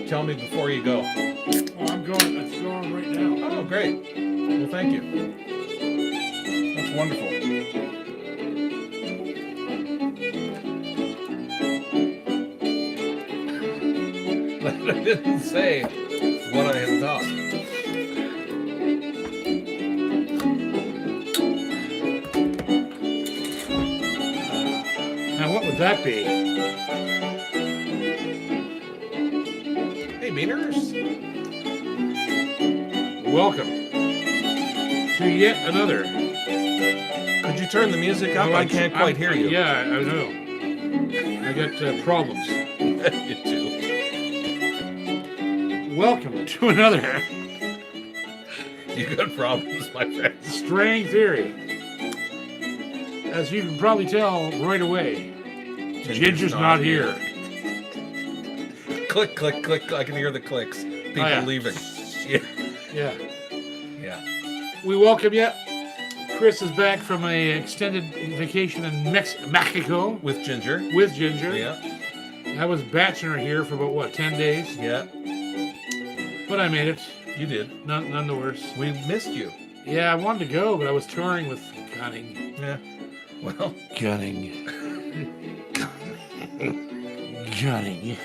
tell me before you go. Oh, I'm going. It's going right now. Oh, great. Well, thank you. That's wonderful. But I didn't say what I had thought. Now, what would that be? Hey, Beaners. Welcome to yet another. Could you turn the music up? Well, I can't quite hear you. Yeah, I know. I got problems. You too. Welcome to another You got problems, my friend. String Theory. As you can probably tell right away, Ginger's not here. Click, click, click. I can hear the clicks. People leaving. Yeah. Yeah. Yeah. We welcome you. Chris is back from an extended vacation in Mexico. With Ginger. With Ginger. Yeah. I was bachelor here for about, 10 days? Yeah. But I made it. You did. None the worse. We missed you. Yeah, I wanted to go, but I was touring with Gunning. Yeah. Well. Gunning. Gunning.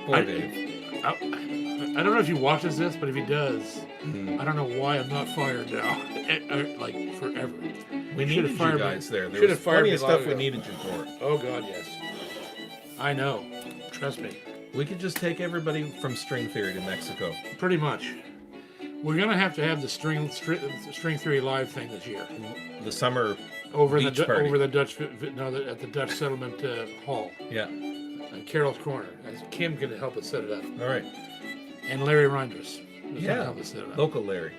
Poor Dave. I don't know if he watches this, but if he does, I don't know why I'm not fired now. Like, forever. We needed you guys there. There was plenty of stuff we needed you for. Oh, God, yes. I know. Trust me. We could just take everybody from String Theory to Mexico. Pretty much. We're going to have the String Theory Live thing this year. The summer over beach party. Over the Dutch, at the Dutch Settlement Hall. Yeah. On Carroll's Corner. Kim can help us set it up. All right. And Larry Reinders. Yeah. Help us set it up. Local Larry.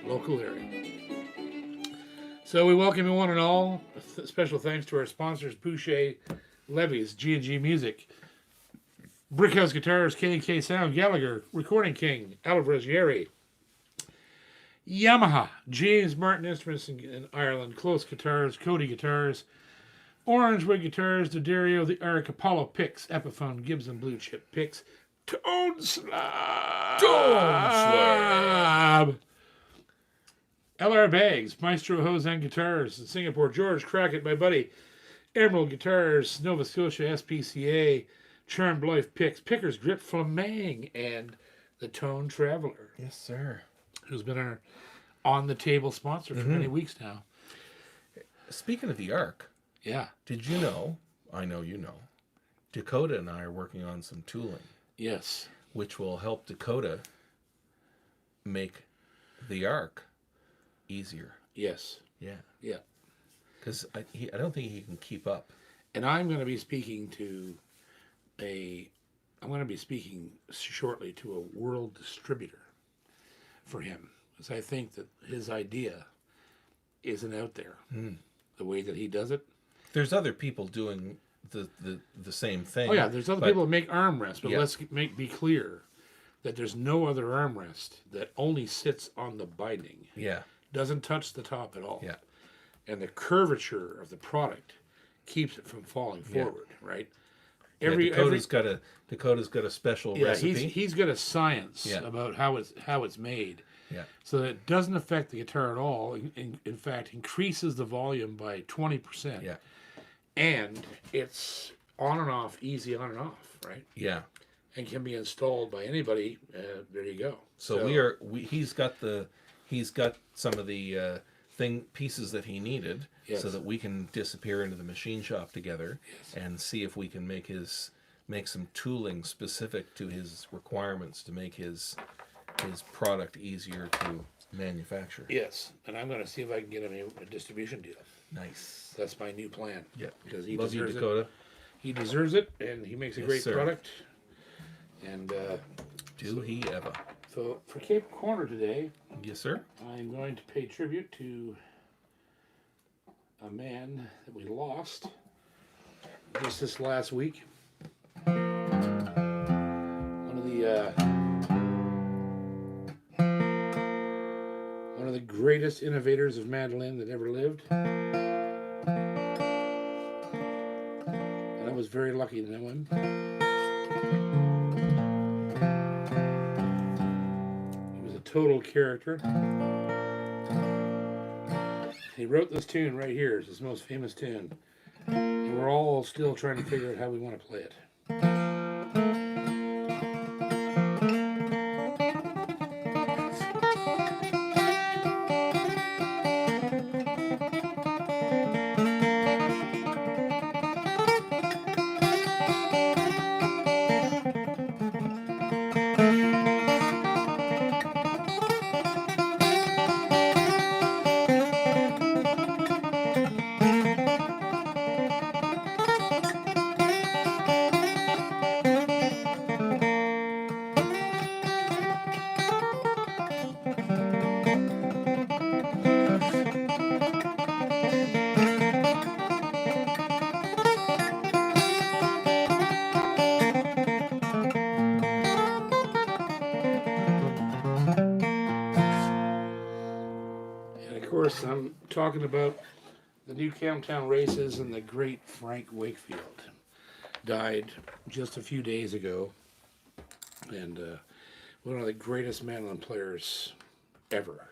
So we welcome you one and all. Special thanks to our sponsors, Boucher, Levy's, G&G Music, Brickhouse Guitars, K&K Sound, Gallagher, Recording King, Alvarez Yeri, Yamaha, James Martin Instruments in Ireland, Close Guitars, Cody Guitars, Orangewood Guitars, D'Addario, the Arc, Apollo Picks, Epiphone, Gibson Blue Chip Picks, Tone Slab, LR Bags, Maestro Hose and Guitars in Singapore, George Crackett, my buddy, Emerald Guitars, Nova Scotia SPCA, Charmed Life Picks, Pickers Grip Flamang, and the Tone Traveler. Yes, sir. Who's been our on-the-table sponsor for many weeks now. Speaking of the Arc, yeah. Did you know, I know you know, Dakota and I are working on some tooling. Yes. Which will help Dakota make the Arc easier. Yes. Yeah. Yeah. Because I don't think he can keep up. And I'm going to be speaking shortly to a world distributor for him. Because I think that his idea isn't out there. The way that he does it. There's other people doing the same thing. Oh, yeah. There's other people that make armrests. But yeah. let's be clear that there's no other armrest that only sits on the binding. Yeah. Doesn't touch the top at all. Yeah. And the curvature of the product keeps it from falling forward, right? Dakota's got a special recipe. He's got a science about how it's made. Yeah. So that it doesn't affect the guitar at all. In fact, increases the volume by 20%. Yeah. And it's on and off, easy on and off, right? Yeah. And can be installed by anybody. There you go. So he's got some of the pieces that he needed, so that we can disappear into the machine shop together and see if we can make some tooling specific to his requirements to make his product easier to manufacture. Yes, and I'm going to see if I can get him a distribution deal. Nice. That's my new plan. Yeah, because he deserves it. Dakota. He deserves it, and he makes a great product. And do he ever? So for Cape Corner today, yes, sir. I'm going to pay tribute to a man that we lost just this last week. One of the greatest innovators of mandolin that ever lived. And I was very lucky to know him. He was a total character. He wrote this tune right here. It's his most famous tune. And we're all still trying to figure out how we want to play it. I'm talking about the New Camptown races, and the great Frank Wakefield died just a few days ago, and one of the greatest mandolin players ever.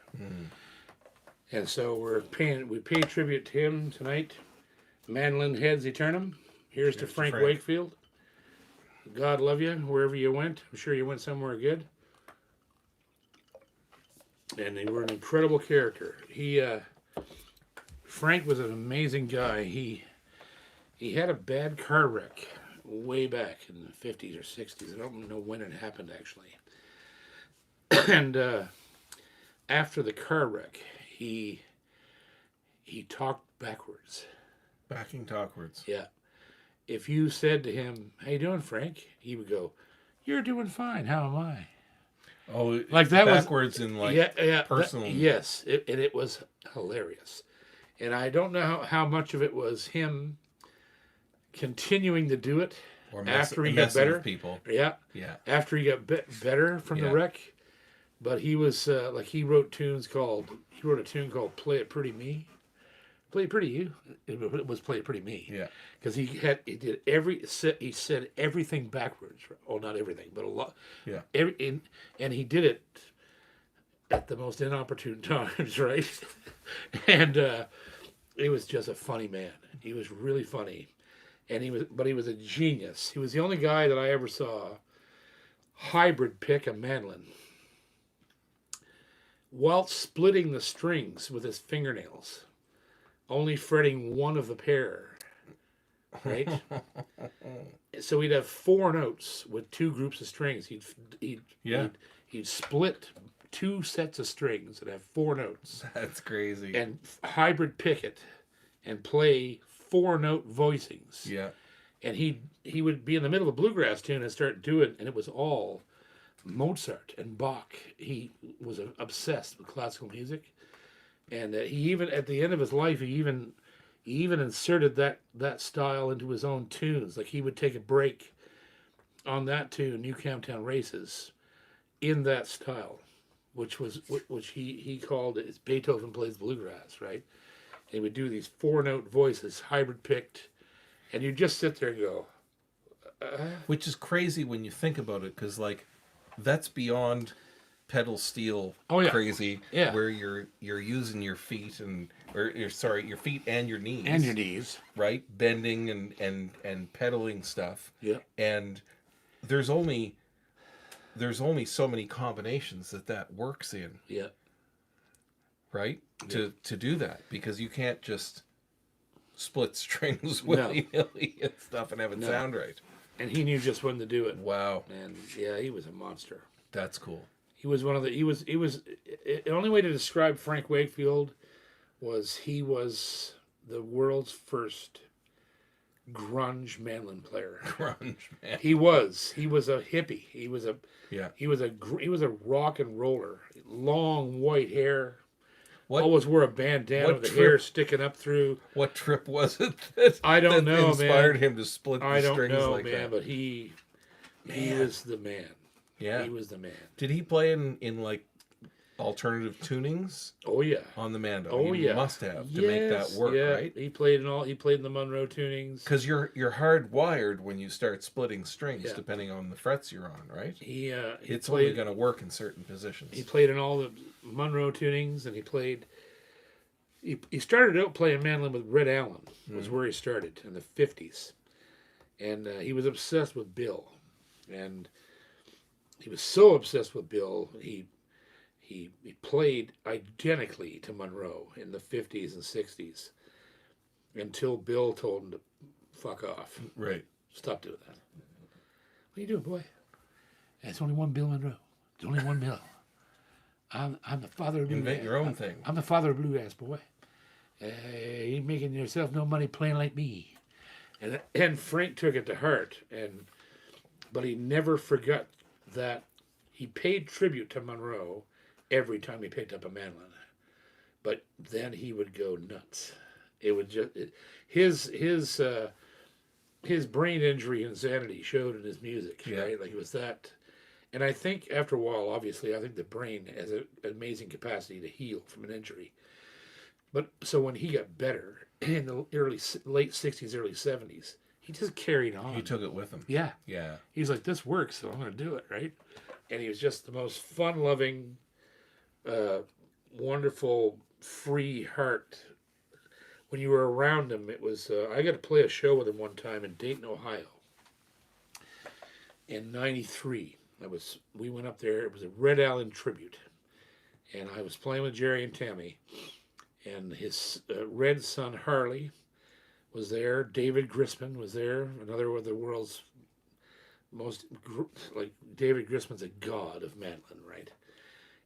And so we pay tribute to him tonight. Mandolin heads eternum. Here's to Frank Wakefield. God love you wherever you went. I'm sure you went somewhere good. And they were an incredible character. Frank was an amazing guy. He had a bad car wreck way back in the 50s or 60s. I don't know when it happened, actually. And after the car wreck, he talked backwards. Backing backwards. Yeah. If you said to him, "How you doing, Frank?" he would go, "You're doing fine. How am I?" Oh, like that backwards in personal. Yes, it was hilarious, and I don't know how much of it was him continuing to do it Or after he got better. With people. Yeah. After he got better from the wreck, but he was he wrote a tune called "Play It Pretty Me." Play it pretty you. It was Play It Pretty Me. Yeah. Because he said everything backwards. Well, not everything, but a lot. Yeah. And he did it at the most inopportune times, right? And he was just a funny man. He was really funny, and he was a genius. He was the only guy that I ever saw hybrid pick a mandolin while splitting the strings with his fingernails. Only fretting one of the pair, right? So he'd have 4 notes with 2 groups of strings. He'd split 2 sets of strings and have 4 notes. That's crazy. And hybrid pick it and play 4-note voicings. Yeah. And he would be in the middle of a bluegrass tune and start doing, and it was all Mozart and Bach. He was obsessed with classical music. And he even, at the end of his life, he even inserted that style into his own tunes. Like he would take a break on that tune, New Camptown Races, in that style, which he called it, Beethoven Plays Bluegrass, right? And he would do these 4-note voices, hybrid picked, and you just sit there and go. Which is crazy when you think about it, because that's beyond pedal steel crazy, where you're using your feet your feet and your knees right, bending and pedaling stuff, and there's only so many combinations that works in, right, to do that, because you can't just split strings willy-nilly and stuff and have it sound right. And he knew just when to do it. Wow. And he was a monster. That's cool. He was the only way to describe Frank Wakefield was he was the world's first grunge mandolin player. Grunge man. He was a hippie. He was a rock and roller. Long white hair. Always wore a bandana with the hair sticking up through. What trip was it that I don't know, inspired him to split the strings like that? I don't know, man, but he was the man. Yeah. He was the man. Did he play in a alternative tunings Oh yeah. on the Mando. Oh you yeah. must have to make that work, right? He played in the Monroe tunings. Because you're hardwired when you start splitting strings, Yeah. depending on the frets you're on, right? It's played, only going to work in certain positions. He played in all the Monroe tunings, and he played. He started out playing mandolin with Red Allan. Was where he started in the 50s, and he was obsessed with Bill, and he was so obsessed with Bill he played identically to Monroe in the 50s and 60s until Bill told him to fuck off. Right. Stop doing that. What are you doing, boy? It's only one Bill Monroe. It's only one Bill. I'm the father of bluegrass. Invent your own thing. I'm the father of bluegrass, boy. You ain't making yourself no money playing like me. And Frank took it to heart, but he never forgot that he paid tribute to Monroe every time he picked up a mandolin. But then he would go nuts. It would just his brain injury insanity showed in his music, right? Like it was that. And I think after a while, obviously, I think the brain has an amazing capacity to heal from an injury. But so when he got better in the late 60s, early 70s, he just carried on. He took it with him. Yeah. Yeah. He's like, this works, so I'm going to do it, right? And he was just the most fun-loving, wonderful, free heart. When you were around him, it was... I got to play a show with him one time in Dayton, Ohio. In 93. We went up there. It was a Red Allan tribute. And I was playing with Jerry and Tammy. And his red son, Harley, was there. David Grisman was there. Another of the world's most... David Grisman's a god of mandolin, right?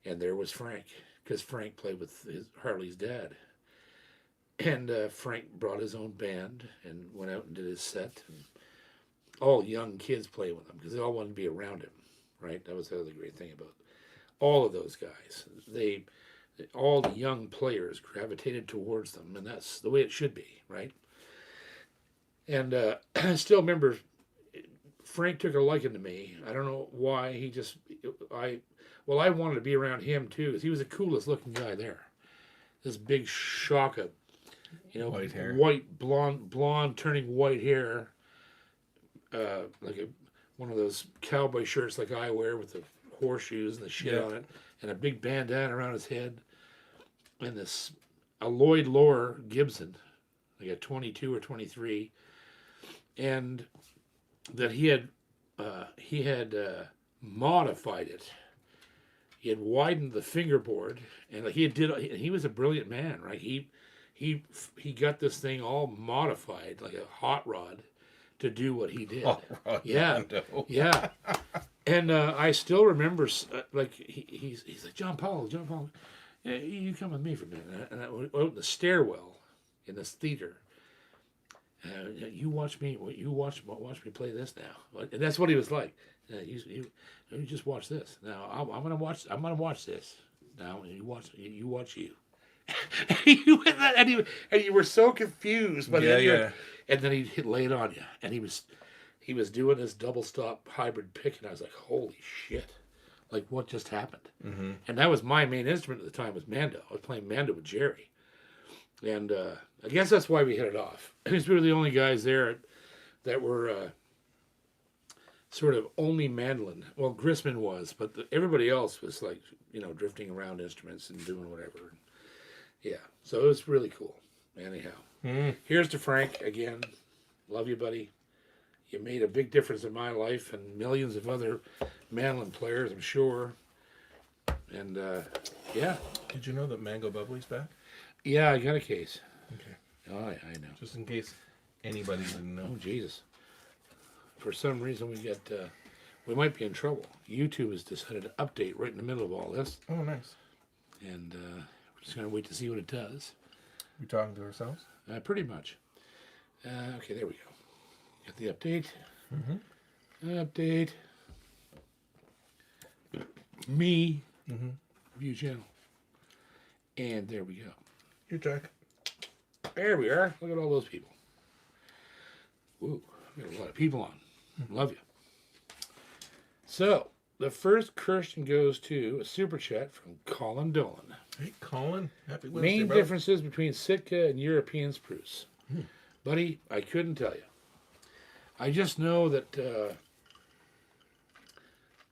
And there was Frank. Because Frank played with Harley's dad. And Frank brought his own band and went out and did his set. And all young kids played with him because they all wanted to be around him, right? That was the other great thing about all of those guys. All the young players gravitated towards them, and that's the way it should be, right? And I still remember Frank took a liking to me. I don't know why. I wanted to be around him too because he was the coolest looking guy there. This big shock of, white hair, white blonde turning white hair, like one of those cowboy shirts like I wear with the horseshoes and the shit on it, and a big bandana around his head, and a Lloyd Loar Gibson, like a 22 or 23, and that he had modified it. He had widened the fingerboard, and he was a brilliant man, right? He got this thing all modified like a hot rod to do what he did. Yeah. And I still remember, like he's like, John Paul, you come with me for a minute. And I went out in the stairwell in this theater. You watch me play this now, and that's what he was like. You just watch this. Now I'm gonna watch this. Now you watch you. and you were so confused, but and then he'd lay it on you, and he was doing this double stop hybrid pick, and I was like, holy shit, like what just happened? Mm-hmm. And that was my main instrument at the time was Mando. I was playing Mando with Jerry, and I guess that's why we hit it off. Because we were the only guys there that were sort of only mandolin. Well, Grisman was, but everybody else was like, drifting around instruments and doing whatever. Yeah, so it was really cool. Anyhow, here's to Frank again. Love you, buddy. You made a big difference in my life and millions of other mandolin players, I'm sure. And yeah. Did you know that Mango Bubbly's back? Yeah, I got a case. Okay. Oh, I know. Just in case anybody didn't know. Oh, Jesus. For some reason, we might be in trouble. YouTube has decided to update right in the middle of all this. Oh, nice. And we're just going to wait to see what it does. We talking to ourselves? Pretty much. Okay, there we go. Got the update. Mm-hmm. Update. Me. Mm-hmm. View channel. And there we go. Your check. There we are. Look at all those people. Woo. We got a lot of people on. Love you. So, the first question goes to a super chat from Colin Dolan. Hey, Colin. Happy Wednesday, Main brother. differences between Sitka and European spruce. Buddy, I couldn't tell you. I just know that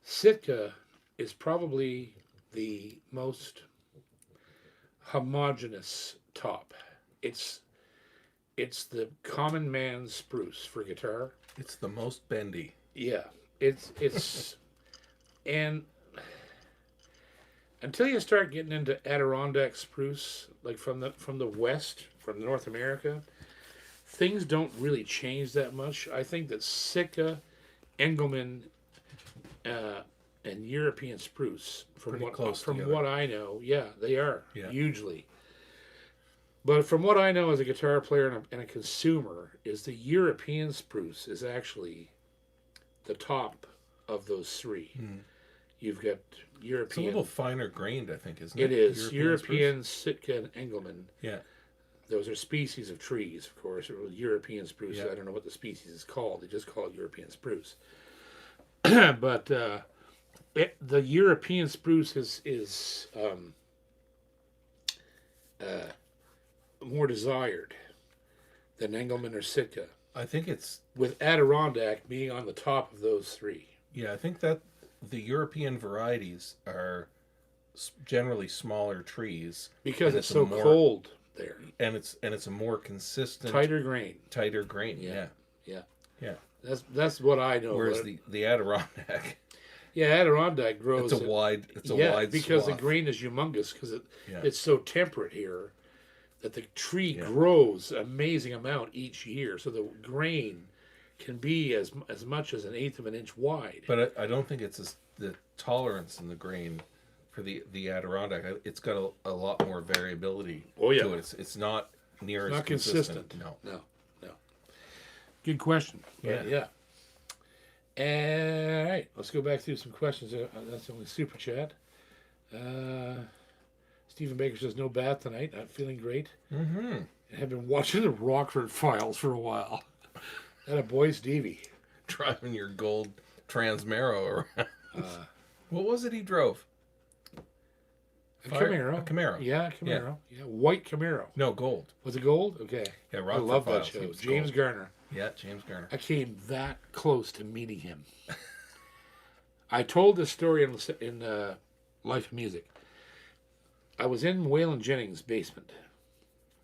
Sitka is probably the most homogeneous top. It's the common man's spruce for guitar. It's the most bendy. Yeah, it's and until you start getting into Adirondack spruce, like from the west, from North America, things don't really change that much. I think that Sitka, Engelmann, and European spruce, from Pretty close together. what I know, yeah, they are hugely. But from what I know as a guitar player and a consumer, is the European spruce is actually the top of those three. You've got European. It's a little finer grained, I think, isn't it? It is. spruce? European Sitka and Engelmann. Yeah. Those are species of trees, of course. Or European spruce. Yeah. I don't know what the species is called. They just call it European spruce. But the European spruce is more desired than Engelmann or Sitka, I think it's, with Adirondack being on the top of those three. yeah, I think that the European varieties are generally smaller trees. Because and it's so more, cold there. and it's a more consistent, Tighter grain. tighter grain. Yeah. Yeah. That's what I know. Whereas the Adirondack, Yeah, Adirondack grows. it's a wide because swath. the grain is humongous because Yeah. it's so temperate here that the tree grows an amazing amount each year. So the grain can be as much as 1/8 of an inch wide. But I don't think it's the tolerance in the grain for the Adirondack. It's got a lot more variability to it. It's not near as Not consistent. consistent. No. Good question. Yeah. All right, let's go back through some questions. That's only super chat. Stephen Baker says no bath tonight. Not feeling great. Mm-hmm. I have been watching the Rockford Files for a while. That a boy, Stevie. Driving your gold Transmero around. What was it he drove? A Camaro. A Camaro. Yeah, Camaro. Yeah, white Camaro. No, gold. Was it gold? Okay. Yeah, I Rockford love that Files, show. he was James gold. Garner. Yeah, James Garner. I came that close to meeting him. I told this story in Life of Music. I was in Waylon Jennings' basement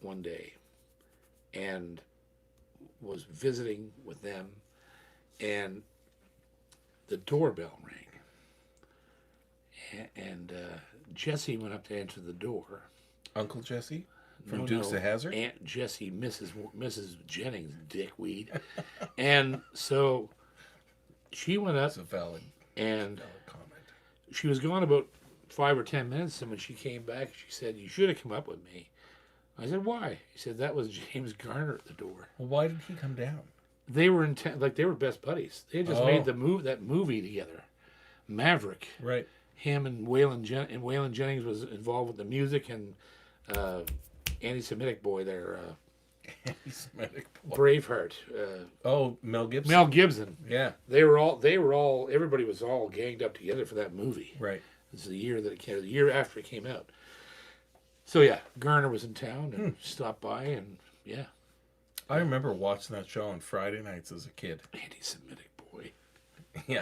one day and was visiting with them, and the doorbell rang. And Jesse went up to answer the door. Uncle Jesse from Dukes of Hazzard? Aunt Jessie, Mrs. Jennings, dickweed. And so she went up That's a valid and comment. she was gone about 5 or 10 minutes, and when she came back, she said, "You should have come up with me." I said, "Why?" He said, "That was James Garner at the door." Well, why did he come down? They were they were best buddies. They had just made that movie together, Maverick. Right. Him and Waylon Jennings was involved with the music, and anti-Semitic boy there, Anti-Semitic boy. Braveheart. Mel Gibson. Mel Gibson. Yeah. They were all. Everybody was all ganged up together for that movie. Right. This is the year that it came. The year after it came out. So yeah, Garner was in town and stopped by, and yeah, I remember watching that show on Friday nights as a kid. anti-Semitic boy. Yeah.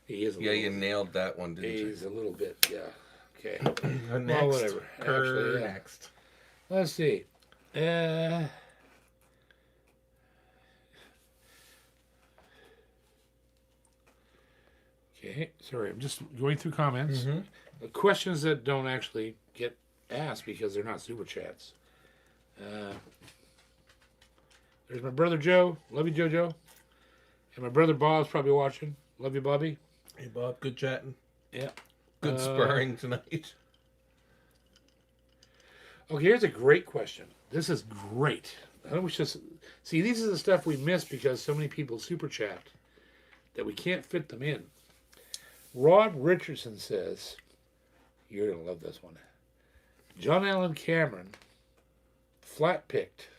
He is. Yeah, you nailed that one, didn't you? He's a little bit. Yeah. Okay. Next. Well, whatever. Actually, yeah. next. Let's see. Okay, sorry, I'm just going through comments. Mm-hmm. The questions that don't actually get asked because they're not super chats. There's my brother Joe. Love you, Jojo. And my brother Bob's probably watching. Love you, Bobby. Hey, Bob. Good chatting. Yeah. Good sparring tonight. Okay, here's a great question. This is great. I wish this. See, these are the stuff we miss because so many people super chat that we can't fit them in. Rod Richardson says, you're going to love this one. John Allen Cameron flat picked.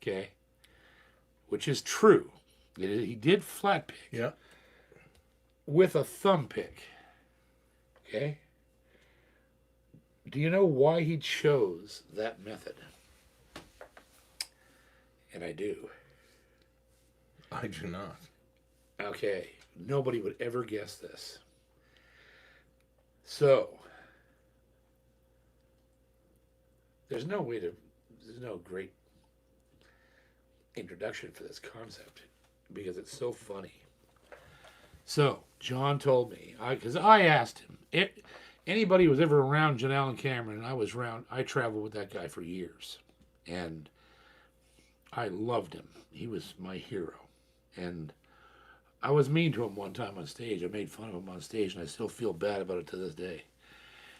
Okay. Which is true. He did flat pick. Yeah. with a thumb pick. Okay? Do you know why he chose that method? And I do. I do not. Okay. Nobody would ever guess this. So, there's no great introduction for this concept because it's so funny. So, John told me, because I asked him, anybody who was ever around John Allan Cameron, and I traveled with that guy for years. And I loved him. He was my hero. And I was mean to him one time on stage. I made fun of him on stage, and I still feel bad about it to this day.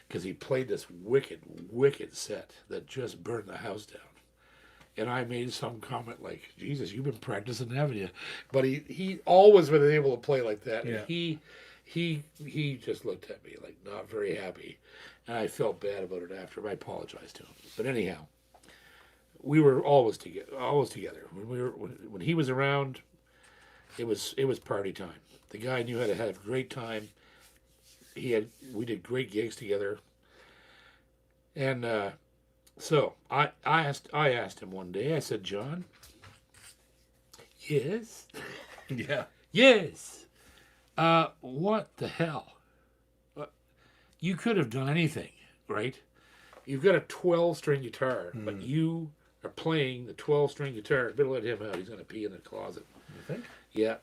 Because he played this wicked, wicked set that just burned the house down. And I made some comment like, Jesus, you've been practicing, haven't you? But he always been able to play like that. Yeah. And he just looked at me like not very happy. And I felt bad about it after. I apologized to him. But anyhow, we were always together. When he was around, it was party time. The guy knew how to have a great time. We did great gigs together. And so I asked him one day, I said, John, yes? Yeah. Yes. What the hell? You could have done anything, right? You've got a 12-string guitar, but you are playing the 12-string guitar. Better let him out. He's going to pee in the closet. You think? Yeah,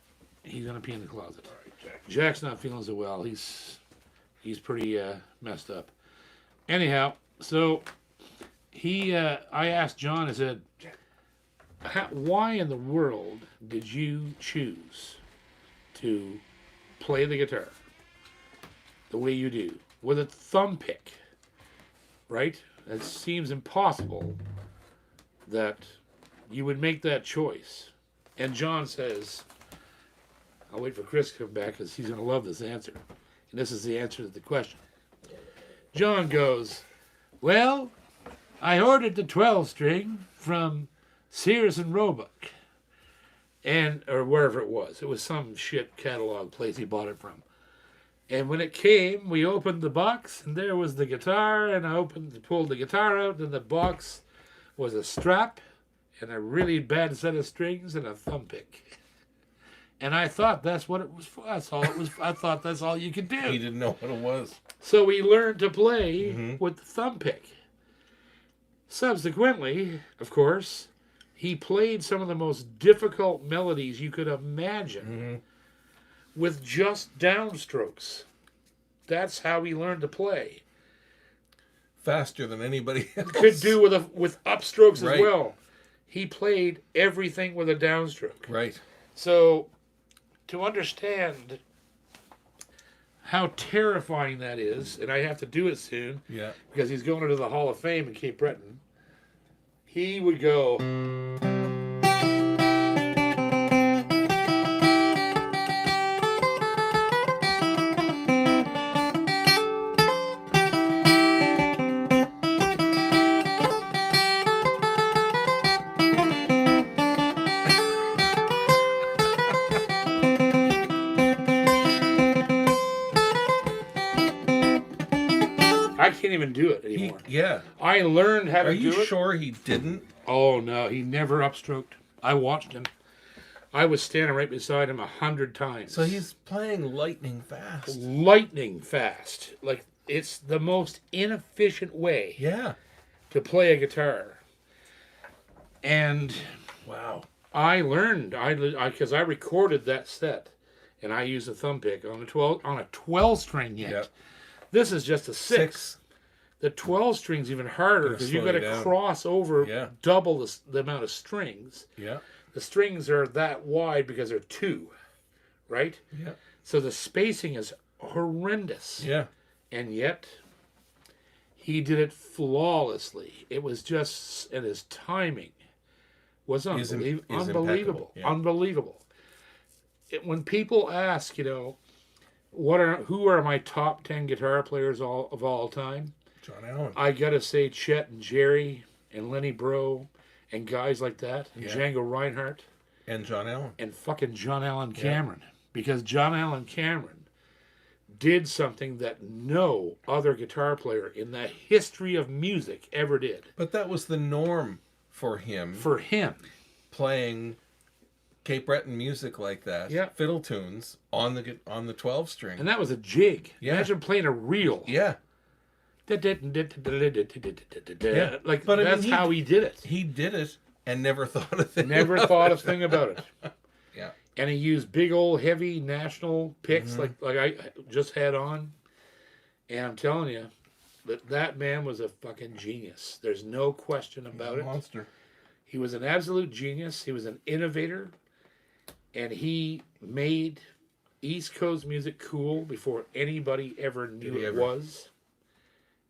he's going to pee in the closet. All right, Jack. Jack's not feeling so well. He's pretty messed up. Anyhow, so I asked John, I said, why in the world did you choose to play the guitar the way you do with a thumb pick, right? It seems impossible that you would make that choice. And John says, I'll wait for Chris to come back because he's going to love this answer. And this is the answer to the question. John goes, well, I ordered the 12-string from Sears and Roebuck, or wherever it was. It was some shit catalog place he bought it from. And when it came, we opened the box, and there was the guitar, and I pulled the guitar out, and the box was a strap, and a really bad set of strings, and a thumb pick. And I thought that's what it was for. That's all it was. I thought that's all you could do. He didn't know what it was. So we learned to play with the thumb pick. Subsequently, of course, he played some of the most difficult melodies you could imagine with just downstrokes. That's how he learned to play. Faster than anybody else. Could do with upstrokes Right. as well. He played everything with a downstroke. Right. So, to understand how terrifying that is, and I have to do it soon, Yeah. because he's going into the Hall of Fame in Cape Breton, he would go... I can't even do it anymore. Yeah. I learned how to Are do you it. sure he didn't? Oh, no, he never upstroked. I watched him. I was standing right beside him 100 times. So he's playing lightning fast. Lightning fast. Like, it's the most inefficient way Yeah. to play a guitar. And Wow. I learned, because I recorded that set, and I used a thumb pick on a 12 string yet. Yep. This is just a 6. The 12 string's even harder because you've got to cross over double the amount of strings. Yeah. The strings are that wide because they're 2, right? Yeah. So the spacing is horrendous. Yeah. And yet, he did it flawlessly. It was just, and his timing was unbelievable. impeccable. Yeah. Unbelievable. When people ask, who are my top 10 guitar players of all time? John Allan. I gotta say Chet and Jerry and Lenny Bro and guys like that, and Django Reinhardt And John Allan. and fucking John Allan Cameron, because John Allan Cameron did something that no other guitar player in the history of music ever did. But that was the norm for him. For him. Playing Cape Breton music like that. Yeah. Fiddle tunes on the 12 string. And that was a jig. Yeah. Imagine playing a reel. Yeah. Yeah. Like, But that's how he did it. He did it and never thought a thing Never about thought it. a thing about it. Yeah. And he used big old heavy national picks like I just had on. And I'm telling you, that man was a fucking genius. There's no question about it. Monster. He was an absolute genius. He was an innovator. And he made East Coast music cool before anybody ever knew it was.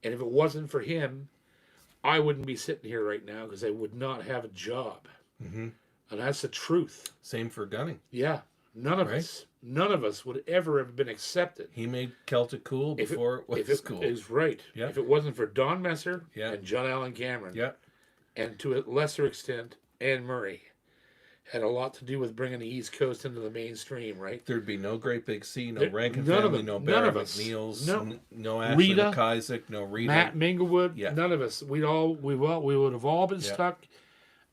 And if it wasn't for him, I wouldn't be sitting here right now because I would not have a job. Mm-hmm. And that's the truth. Same for Gunning. Yeah. None of us would ever have been accepted. He made Celtic cool before it was cool. Is right. Yeah. If it wasn't for Don Messer Yeah. and John Allen Cameron, Yeah. and to a lesser extent, Anne Murray, had a lot to do with bringing the East Coast into the mainstream, right? There'd be no Great Big Sea, no There- Rankin none of family, them. no None Barry of us. McNeil's, No. no Ashley Rita, McIsaac, no Rita. Matt Minglewood, Yeah. none of us. We would have all been Yeah. stuck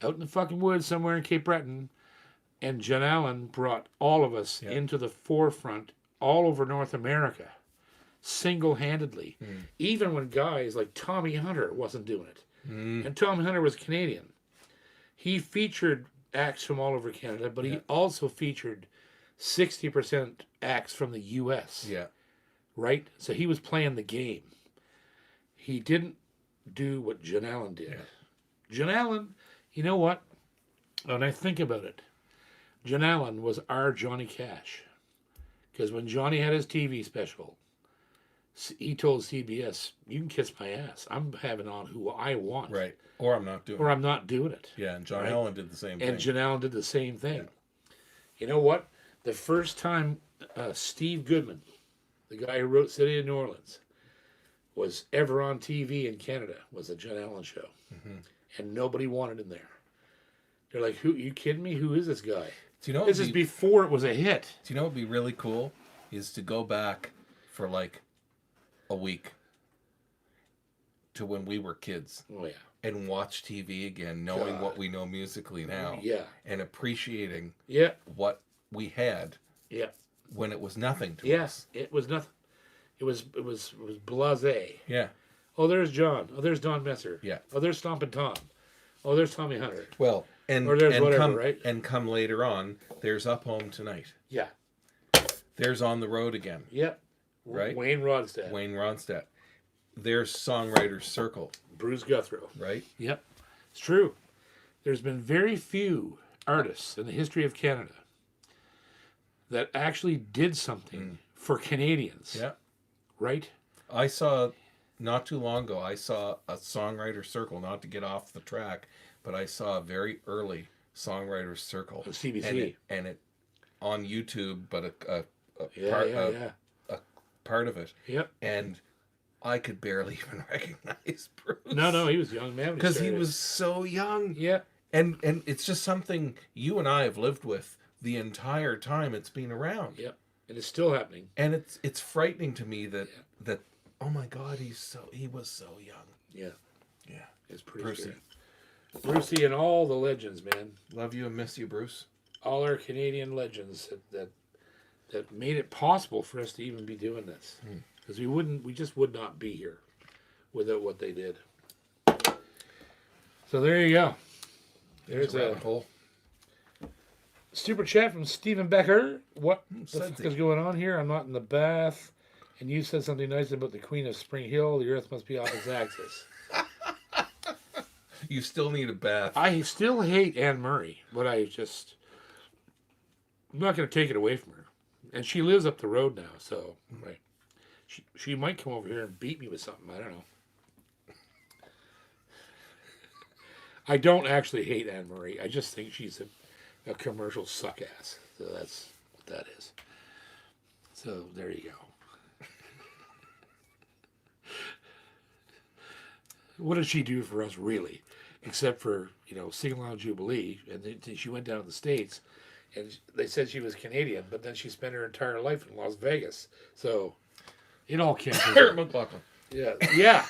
out in the fucking woods somewhere in Cape Breton. And John Allen brought all of us into the forefront all over North America, single-handedly. Even when guys like Tommy Hunter wasn't doing it. And Tommy Hunter was Canadian. He featured acts from all over Canada, but he also featured 60% acts from the U.S. Yeah. Right? So he was playing the game. He didn't do what John Allen did. Yeah. John Allen, you know what? When I think about it, John Allen was our Johnny Cash. Because when Johnny had his TV special, he told CBS, you can kiss my ass. I'm having on who I want. Right. Or I'm not doing Or it. I'm not doing it. Yeah, and John Allen did the same thing. And John Allen did the same thing. Yeah. You know what? The first time Steve Goodman, the guy who wrote City of New Orleans, was ever on TV in Canada was the John Allen show. And nobody wanted him there. They're like, "Who? You kidding me? Who is this guy?" Do you know This is before it was a hit. Do you know what would be really cool? Is to go back for like a week to when we were kids. Oh, yeah. And watch TV again, knowing what we know musically now. Yeah. And appreciating Yeah. what we had Yeah. when it was nothing to Yes. us. It was nothing. It was blasé. Yeah. Oh, there's John. Oh, there's Don Messer. Yeah. Oh, there's Stompin' Tom. Oh, there's Tommy Hunter. Well, and Or there's and whatever, come right? and come later on, there's Up Home Tonight. Yeah. There's On the Road Again. Yep. Right? Wayne Rodstad. Wayne Ronstadt. There's Songwriters Circle, Bruce Guthrie. right? Yep. It's true. There's been very few artists in the history of Canada that actually did something for Canadians. Yeah. Right? I saw, not too long ago, I saw a Songwriters Circle, not to get off the track, but I saw a very early Songwriters Circle. On CBC. And it on YouTube, but a Yeah. part of it. Yep. And I could barely even recognize Bruce. No, he was a young man. Because he was so young. Yeah. And it's just something you and I have lived with the entire time it's been around. Yep. And it's still happening. And it's frightening to me that oh my God, he was so young. Yeah. Yeah. It's pretty Brucey. scary. Brucey and all the legends, man. Love you and miss you, Bruce. All our Canadian legends that made it possible for us to even be doing this. Because we just would not be here without what they did. So there you go. There's a rabbit hole. super chat from Stephen Becker. What the said fuck he? is going on here? I'm not in the bath. And you said something nice about the Queen of Spring Hill. The Earth must be off its axis. You still need a bath. I still hate Anne Murray, but I'm not going to take it away from her. And she lives up the road now, so right. She might come over here and beat me with something. I don't know. I don't actually hate Anne Murray. I just think she's a commercial suck ass. So that's what that is. So there you go. What did she do for us, really? Except for, Sing Along Jubilee. And then she went down to the States, and they said she was Canadian, but then she spent her entire life in Las Vegas. So It all counts. Sarah McLachlan. Yeah.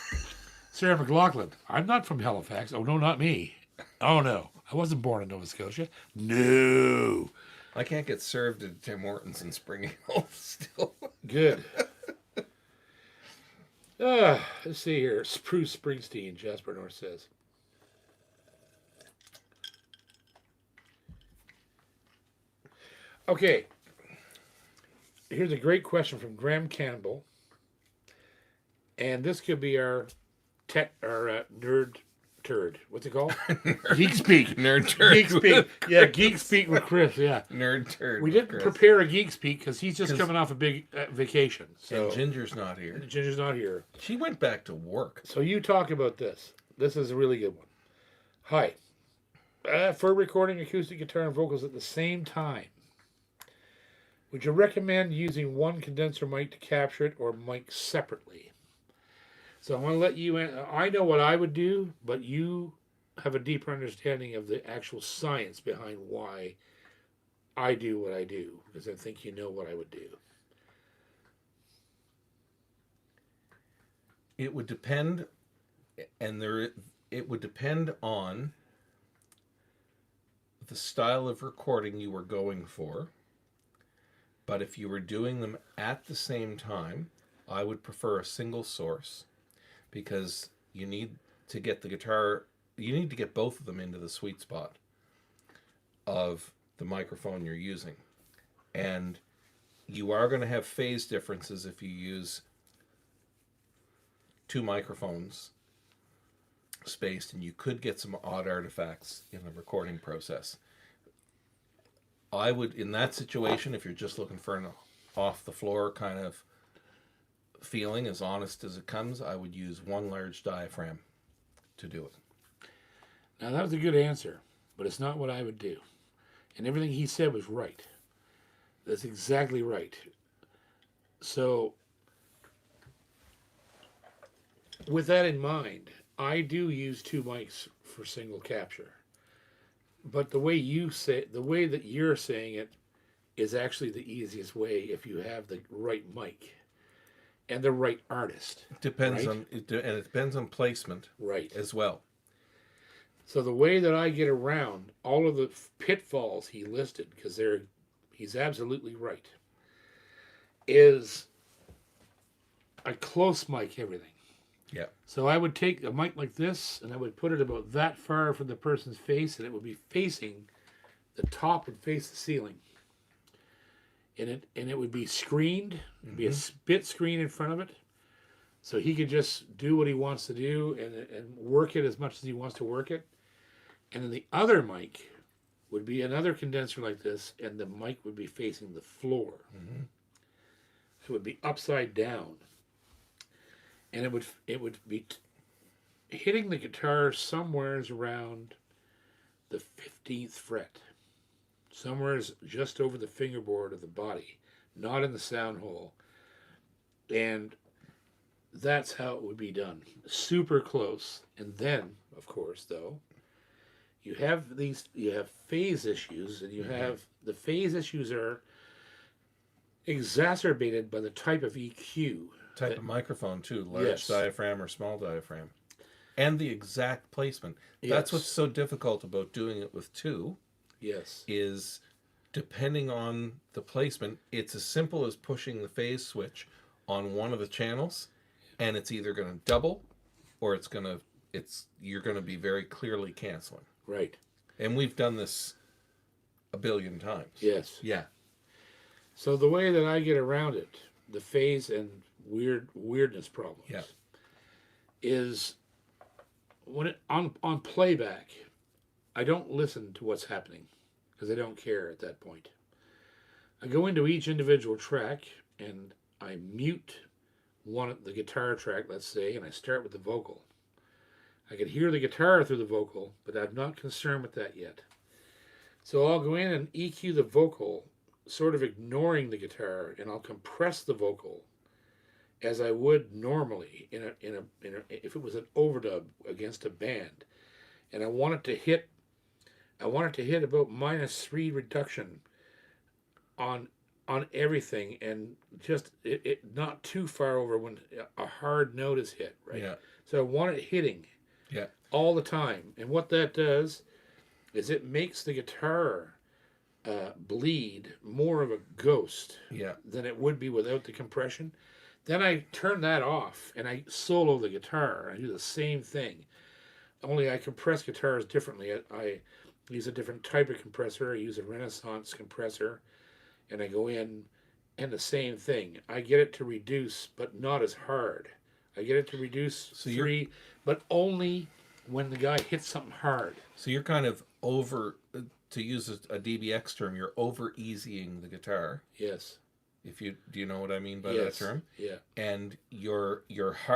Sarah McLachlan. I'm not from Halifax. Oh, no, not me. Oh, no. I wasn't born in Nova Scotia. No. I can't get served at Tim Hortons in Spring Hill still. Good. Let's see here. Bruce Springsteen, Jasper North says. Okay. Here's a great question from Graham Campbell. And this could be our nerd turd. What's it called? Geek Speak. Nerd turd. Geek Speak. Yeah, Geek Speak with Chris. Yeah. Nerd turd. We didn't prepare a Geek Speak because he's just coming off a big vacation. So and Ginger's not here. Ginger's not here. She went back to work. So you talk about this. This is a really good one. Hi. For recording acoustic guitar and vocals at the same time, would you recommend using one condenser mic to capture it or mic separately? So I want to let you in. I know what I would do, but you have a deeper understanding of the actual science behind why I do what I do, because I think you know what I would do. It would depend, it would depend on the style of recording you were going for. But if you were doing them at the same time, I would prefer a single source, because you need to get the guitar, you need to get both of them into the sweet spot of the microphone you're using. And you are going to have phase differences if you use two microphones spaced, and you could get some odd artifacts in the recording process. I would, in that situation, if you're just looking for an off-the-floor kind of feeling, as honest as it comes, I would use one large diaphragm to do it. Now, that was a good answer, but it's not what I would do. And everything he said was right. That's exactly right. So, with that in mind, I do use two mics for single capture. But the way that you're saying it is actually the easiest way if you have the right mic and the right artist. Depends right? on it, and it depends on placement, right, as well. So the way that I get around all of the pitfalls he listed, because he's absolutely right, is I close mic everything. Yeah. So I would take a mic like this, and I would put it about that far from the person's face, and it would be facing, the top would face the ceiling. And it would be screened. It'd be a spit screen in front of it. So he could just do what he wants to do and work it as much as he wants to work it. And then the other mic would be another condenser like this, and the mic would be facing the floor. Mm-hmm. So it would be upside down. And it would be hitting the guitar somewheres around the 15th fret. Somewheres just over the fingerboard of the body, not in the sound hole. And that's how it would be done. Super close. And then, of course, though, you have phase issues, and you have the phase issues are exacerbated by the type of EQ. Type of microphone too, large diaphragm or small diaphragm. And the exact placement. Yes. That's what's so difficult about doing it with two. Yes. Is depending on the placement, it's as simple as pushing the phase switch on one of the channels, and it's either going to double or you're going to be very clearly canceling. Right. And we've done this a billion times. Yes. Yeah. So the way that I get around it, the phase and weirdness problems, is when on playback, I don't listen to what's happening because I don't care at that point. I go into each individual track and I mute the guitar track, let's say, and I start with the vocal. I can hear the guitar through the vocal, but I'm not concerned with that yet. So I'll go in and EQ the vocal, sort of ignoring the guitar, and I'll compress the vocal as I would normally if it was an overdub against a band, and I want it to hit about -3 reduction on on everything, and just it not too far over when a hard note is hit, right? Yeah. So I want it hitting Yeah. all the time. And what that does is it makes the guitar bleed more of a ghost Yeah. than it would be without the compression. Then I turn that off and I solo the guitar. I do the same thing, only I compress guitars differently. I use a different type of compressor. I use a Renaissance compressor, and I go in, and the same thing. I get it to reduce, but not as hard. I get it to reduce three, but only when the guy hits something hard. So you're kind of over, to use a DBX term, you're over easying the guitar. Yes. Do you know what I mean by that term? Yeah. And you're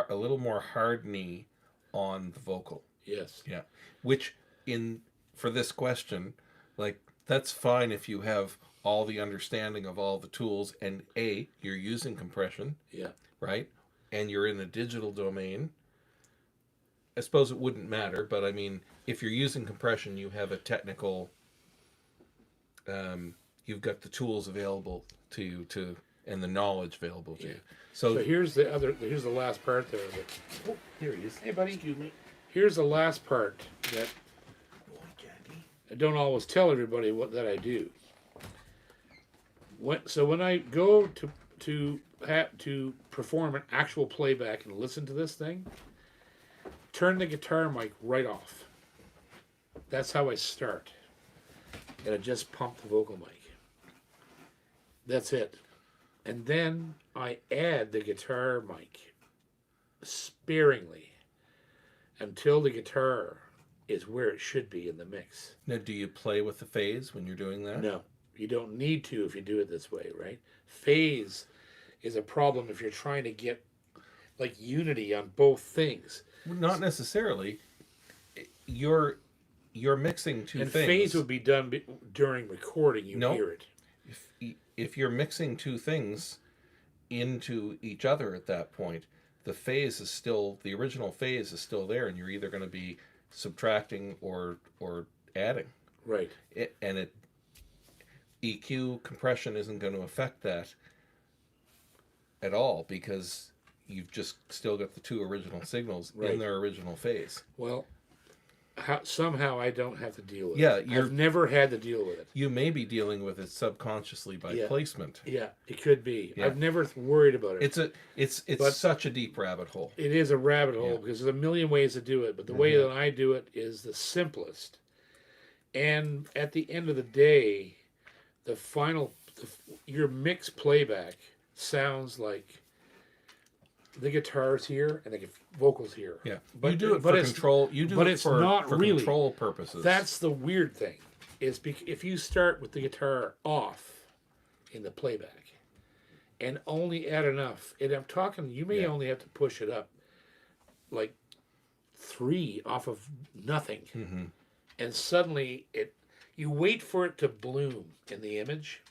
a little more hard-knee on the vocal. Yes. Yeah. Which for this question, like, that's fine if you have all the understanding of all the tools and you're using compression. Yeah. Right? And you're in a digital domain. I suppose it wouldn't matter, but I mean, if you're using compression, you have a technical, you've got the tools available to you and the knowledge available to you. So here's the last part there. Oh, here he is. Hey, buddy. Excuse me. Here's the last part that I don't always tell everybody that I do. When I go to perform an actual playback and listen to this thing, turn the guitar mic right off. That's how I start. And I just pump the vocal mic. That's it. And then I add the guitar mic sparingly until the guitar is where it should be in the mix. Now, do you play with the phase when you're doing that? No, you don't need to if you do it this way, right? Phase is a problem if you're trying to get like unity on both things. Not necessarily. You're mixing two things. And phase would be done during recording. You hear it. If you're mixing two things into each other at that point, the original phase is still there, and you're either going to be subtracting or adding. Right. EQ compression isn't going to affect that at all because you've just still got the two original signals in their original phase. Well, somehow I don't have to deal with it. I've never had to deal with it. You may be dealing with it subconsciously by placement. Yeah, it could be. Yeah. I've never worried about it. It's such a deep rabbit hole. It is a rabbit hole because there's a million ways to do it, but the way that I do it is the simplest. And at the end of the day, your mix playback sounds like the guitar's here and the vocals here. Yeah, but you do it for control. You do it for control purposes. That's the weird thing. If you start with the guitar off in the playback and only add enough, and I'm talking, you may only have to push it up like 3 off of nothing, and suddenly you wait for it to bloom in the image.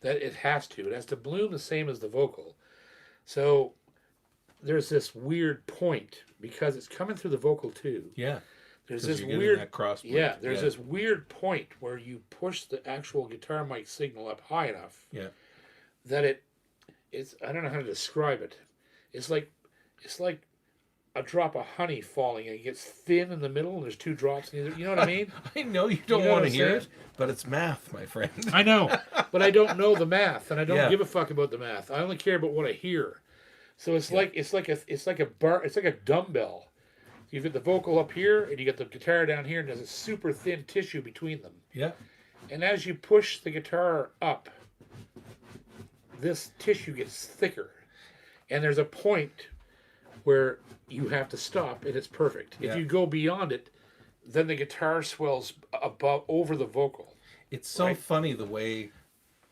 That it has to bloom the same as the vocal. So there's this weird point because it's coming through the vocal too. Yeah. There's this weird cross. Yeah, there's this weird point where you push the actual guitar mic signal up high enough. Yeah. That it's I don't know how to describe it. It's like a drop of honey falling and it gets thin in the middle and there's 2 drops. You know what I mean? I know you don't want to hear it, but it's math, my friend. I know, but I don't know the math and I don't give a fuck about the math. I only care about what I hear. So it's like a dumbbell. You get the vocal up here and you get the guitar down here and there's a super thin tissue between them. Yeah. And as you push the guitar up, this tissue gets thicker. And there's a point where you have to stop and it's perfect. If you go beyond it, then the guitar swells over the vocal. It's so funny the way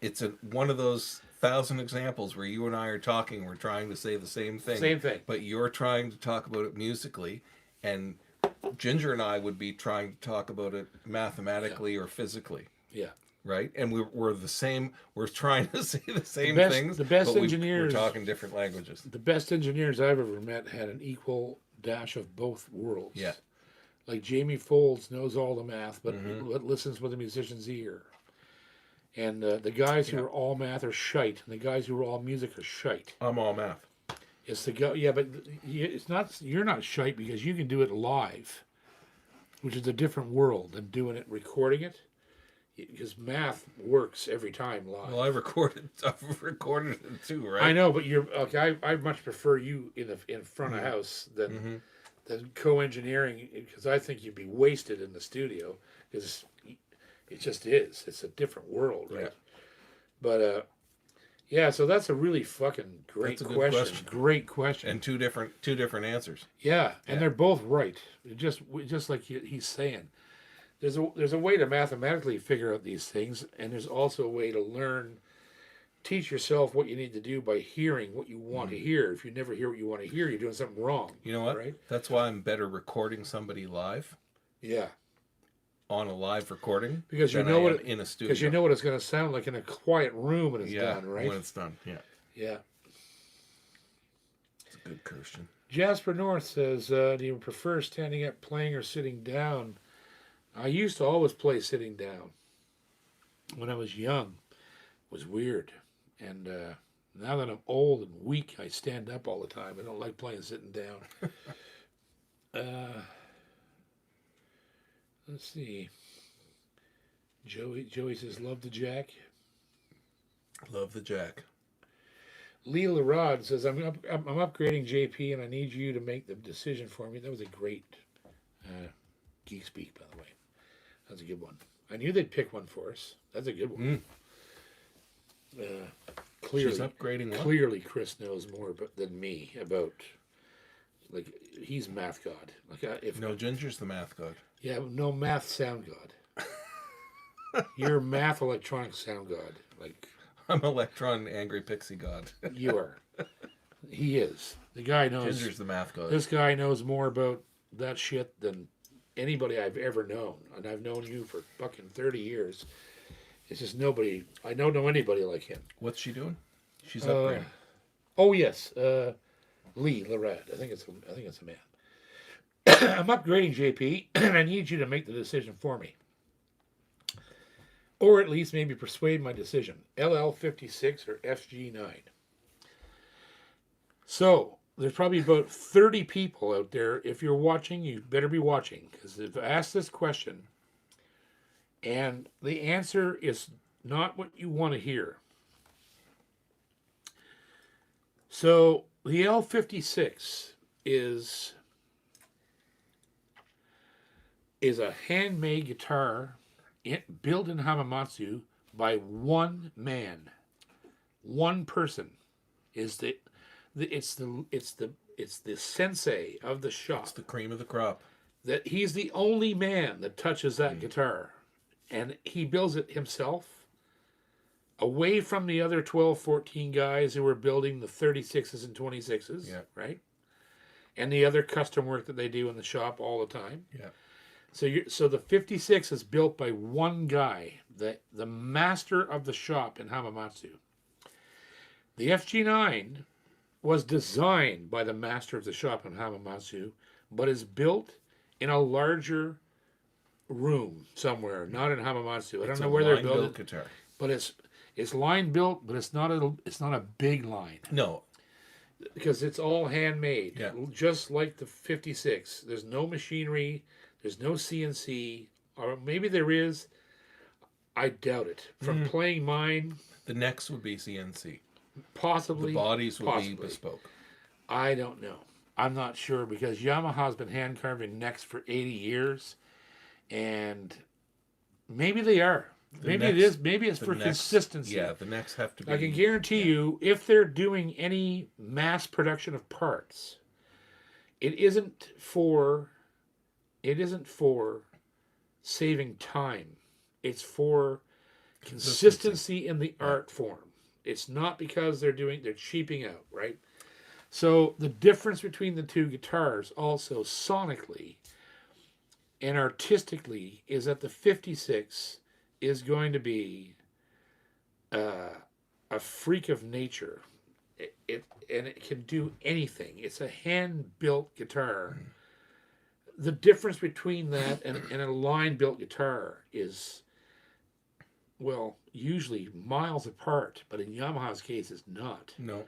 it's one of those 1,000 examples where you and I are talking, we're trying to say the same thing. Same thing. But you're trying to talk about it musically, and Ginger and I would be trying to talk about it mathematically or physically. Yeah. Right? And we're the same, we're trying to say the same things. The best engineers. We're talking different languages. The best engineers I've ever met had an equal dash of both worlds. Yeah. Like Jamie Folds knows all the math, but listens with the musician's ear. And the guys who are all math are shite, and the guys who are all music are shite. I'm all math. It's the go. Yeah, but it's not. You're not shite because you can do it live, which is a different world than doing it, recording it. Because math works every time live. Well, I've recorded it too, right? I know, but you're okay. I much prefer you in front of house than co-engineering, because I think you'd be wasted in the studio, because it just is. It's a different world, right? Yeah. But yeah. So that's a really fucking great question. Great question. And two different answers. Yeah, and they're both right. Just like he's saying. There's a way to mathematically figure out these things, and there's also a way to teach yourself what you need to do by hearing what you want to hear. If you never hear what you want to hear, you're doing something wrong. You know what? Right? That's why I'm better recording somebody live. Yeah. On a live recording, because you know what in a studio. Because you know what it's going to sound like in a quiet room when it's done, right? When it's done, yeah. Yeah. It's a good question. Jasper North says, "Do you prefer standing up playing or sitting down?" I used to always play sitting down. When I was young, it was weird. And now that I'm old and weak, I stand up all the time. I don't like playing sitting down. Let's see. Joey says, "Love the Jack." Love the Jack. Lee Larod says, I'm upgrading JP, and I need you to make the decision for me." That was a great geek speak, by the way. That's a good one. I knew they'd pick one for us. That's a good one. Clearly, she's upgrading what? Clearly, Chris knows more than me about. Like, he's math god. Like, Ginger's the math god. Yeah, no, math sound god. You're math electronic sound god. Like, I'm electron angry pixie god. You are. He is. The guy knows. Ginger's the math god. This guy knows more about that shit than anybody I've ever known, and I've known you for fucking 30 years. It's just nobody. I don't know anybody like him. What's she doing? She's upgrading. Oh yes, Lee Larad. I think it's a man. I'm upgrading, JP, and I need you to make the decision for me, or at least maybe persuade my decision. LL56 or FG9. So there's probably about 30 people out there. If you're watching, you better be watching, because if I ask this question and the answer is not what you want to hear. So the L56 is a handmade guitar built in Hamamatsu by one man. One person is it's the sensei of the shop. It's the cream of the crop. That he's the only man that touches that guitar, and he builds it himself, away from the other 12, 14 guys who were building the 36s and 26s, right? And the other custom work that they do in the shop all the time. Yeah. So the 56 is built by one guy, the master of the shop in Hamamatsu. The FG9 was designed by the master of the shop in Hamamatsu, but is built in a larger room somewhere, not in Hamamatsu. I don't know where they're building. Guitar. But it's line built, but it's not a big line. No, because it's all handmade. Yeah. Just like the 56. There's no machinery. There's no CNC, or maybe there is. I doubt it. From playing mine, the necks would be CNC. Possibly. The bodies would be bespoke. I don't know. I'm not sure, because Yamaha's been hand carving necks for 80 years, and maybe they are. Maybe it is. Maybe it's for consistency. Yeah, the necks have to be. I can guarantee you, if they're doing any mass production of parts, it isn't for saving time. It's for consistency in the art form. It's not because they're cheaping out, right? So the difference between the two guitars also sonically and artistically is that the 56 is going to be a freak of nature. It can do anything. It's a hand-built guitar. The difference between that and a line-built guitar is well, usually miles apart, but in Yamaha's case, it's not. No.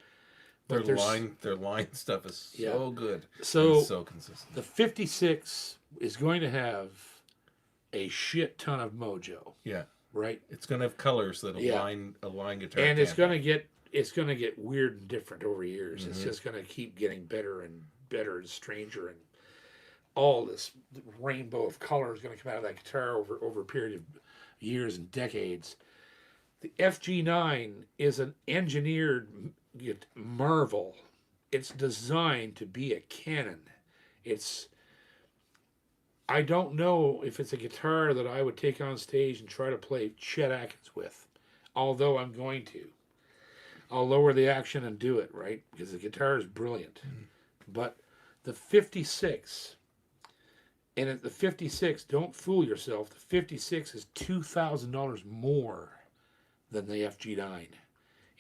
But Their line stuff is so good. So and so consistent. the 56 is going to have a shit ton of mojo. Yeah. Right? It's going to have colors that a line guitar and it's can't going to get weird and different over years. It's just going to keep getting better and better and stranger, and all this rainbow of color is going to come out of that guitar over a period of years and decades. The FG9 is an engineered marvel. It's designed to be a cannon. I don't know if it's a guitar that I would take on stage and try to play Chet Atkins with, although I'm going to. I'll lower the action and do it, right? Because the guitar is brilliant. But the 56, and the 56, don't fool yourself, the 56 is $2,000 more than the FG9.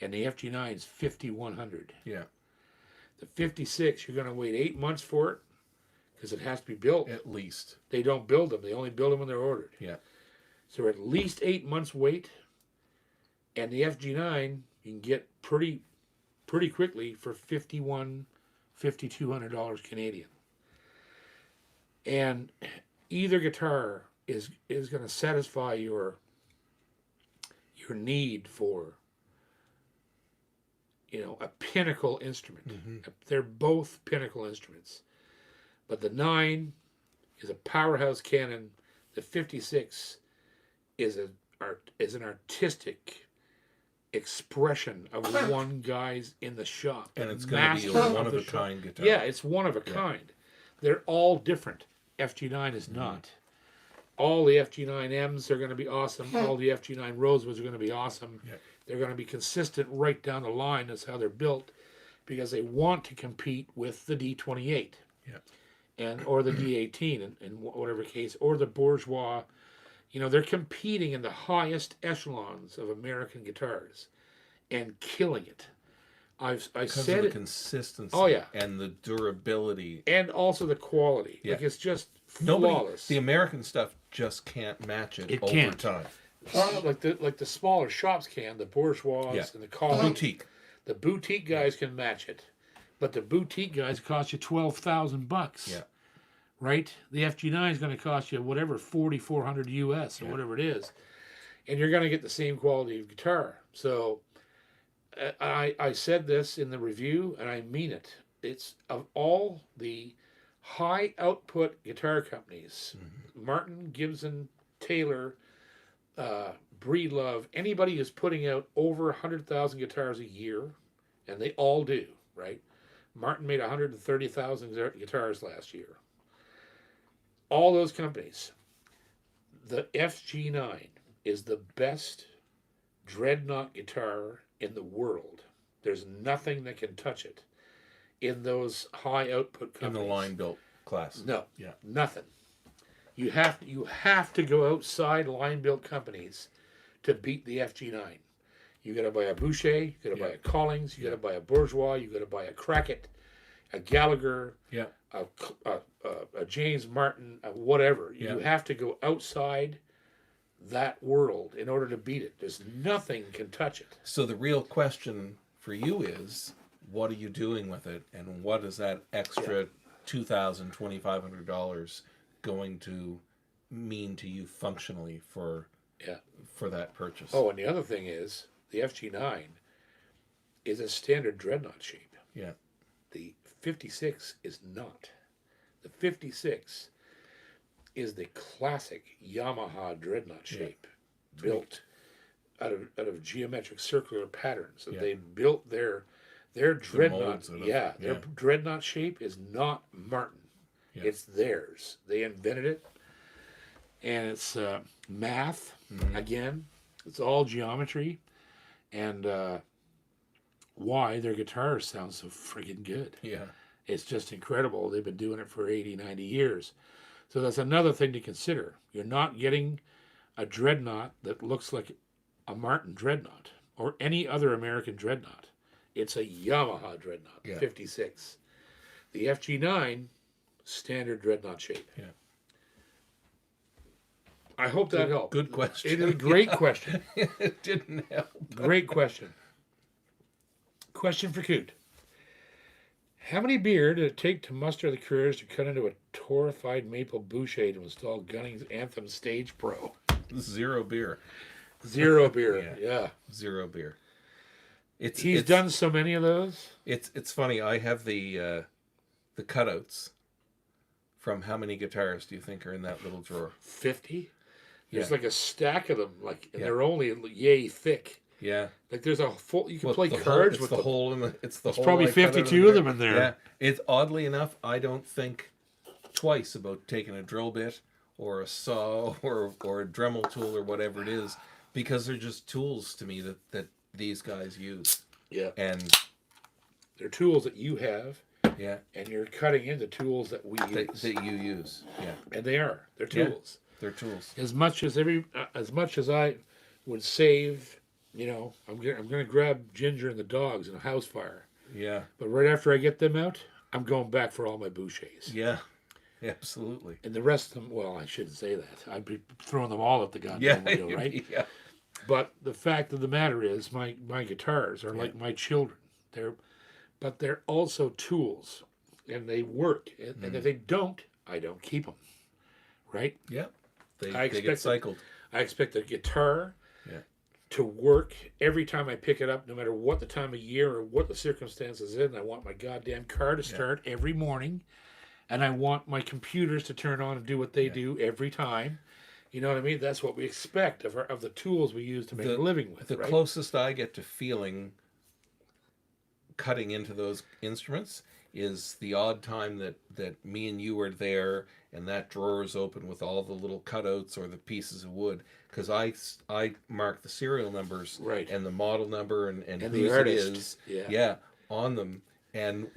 And the FG9 is $5,100. Yeah. The 56, you're going to wait 8 months for it, because it has to be built. At least. They don't build them. They only build them when they're ordered. Yeah. So at least 8 months wait. And the FG9 you can get pretty quickly for $5,200 Canadian. And either guitar is going to satisfy your need for, a pinnacle instrument. They're both pinnacle instruments. But the 9 is a powerhouse cannon. The 56 is an artistic expression of one guy's in the shop. And it's going to be a one-of-a-kind guitar. Yeah, it's one of a kind. They're all different. FG9 is not. All the FG9Ms are going to be awesome. All the FG9 Rosewoods are going to be awesome. Yeah. They're going to be consistent right down the line. That's how they're built, because they want to compete with the D28. Yeah. Or the D18 in whatever case, or the Bourgeois. They're competing in the highest echelons of American guitars and killing it. I said the consistency. Oh, yeah. And the durability. And also the quality. Yeah. Like, it's just flawless. The American stuff just can't match it over can't. time. Like the smaller shops can, the Bourgeois and the boutique. The boutique guys can match it. But the boutique guys cost you $12,000. Yeah. Right? The FG9 is going to cost you whatever, $4,400 US or whatever it is. And you're going to get the same quality of guitar. So I said this in the review, and I mean it. It's of all the high output guitar companies, Martin, Gibson, Taylor, Breedlove, anybody who's putting out over 100,000 guitars a year, and they all do, right? Martin made 130,000 guitars last year. All those companies, the FG9 is the best dreadnought guitar in the world. There's nothing that can touch it in those high output companies. In the line built class. No, nothing. You have to go outside line built companies to beat the FG9. You got to buy a Boucher, you got to buy a Collings, you got to buy a Bourgeois, you got to buy a Crackett, a Gallagher, a James Martin, whatever. You have to go outside that world in order to beat it. There's nothing can touch it. So the real question for you is, what are you doing with it, and what is that extra $2,000, $2,500 going to mean to you functionally for that purchase? Oh, and the other thing is, the FG9 is a standard dreadnought shape. Yeah. The 56 is not. The 56 is the classic Yamaha dreadnought shape, built out of geometric circular patterns. So they built their dreadnought. Their dreadnought shape is not Martin. Yeah. It's theirs. They invented it, and it's math again. It's all geometry, and why their guitars sound so friggin' good. Yeah. It's just incredible. They've been doing it for 80, 90 years. So that's another thing to consider. You're not getting a dreadnought that looks like a Martin dreadnought or any other American dreadnought. It's a Yamaha dreadnought, 56. The FG9, standard dreadnought shape. Yeah. I hope that helped. Good question. It is a great question. It didn't help. Great question. Question for Coot. How many beer did it take to muster the courage to cut into a torrefied maple boucher to install Gunning's Anthem Stage Pro? 0 beer. 0 beer. Yeah. 0 beer. He's done so many of those. It's funny. I have the cutouts from how many guitars do you think are in that little drawer? 50. There's Yeah. like a stack of them, and they're only yay thick. Yeah. Like there's a full. You can Well, play the cards whole, with the them. hole in the. It's the There's whole. probably I cut out 52 of them in there. Yeah. It's oddly enough, I don't think twice about taking a drill bit or a saw or a Dremel tool or whatever it is, because they're just tools to me that these guys use. Yeah. And they're tools that you have. Yeah. And you're cutting into tools that we use. That you use. Yeah. And they are. They're tools. Yeah, they're tools. As much as I would save, I'm gonna grab Ginger and the dogs in a house fire. Yeah. But right after I get them out, I'm going back for all my bouchers. Yeah. Absolutely. And the rest of them, well, I shouldn't say that. I'd be throwing them all at the goddamn window, right? Yeah. But the fact of the matter is, my guitars are like my children. But they're also tools, and they work. And if they don't, I don't keep them. Right? Yeah. They get cycled. I expect a guitar to work every time I pick it up, no matter what the time of year or what the circumstances is. And I want my goddamn car to start every morning, and I want my computers to turn on and do what they do every time. You know what I mean? That's what we expect of the tools we use to make a living with. The closest I get to feeling cutting into those instruments is the odd time that me and you are there and that drawer is open with all the little cutouts or the pieces of wood, because I mark the serial numbers and the model number and the artist on them, and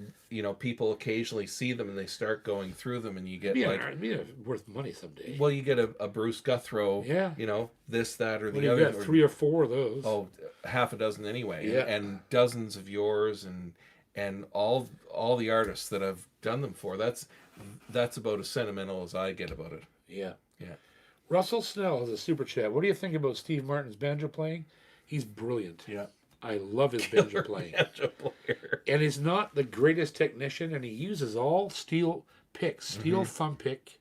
people occasionally see them and they start going through them, and you get it'd be worth money someday. Well, you get a Bruce Guthrow, this, that, or the other. You got 3 or 4 of those. Oh, half a dozen anyway, Yeah. and dozens of yours, and all the artists that I've done them for. That's about as sentimental as I get about it. Yeah. Yeah. Russell Snell has a super chat. What do you think about Steve Martin's banjo playing? He's brilliant. Yeah. I love his banjo playing. Banjo player. And he's not the greatest technician, and he uses all steel picks, steel thumb pick.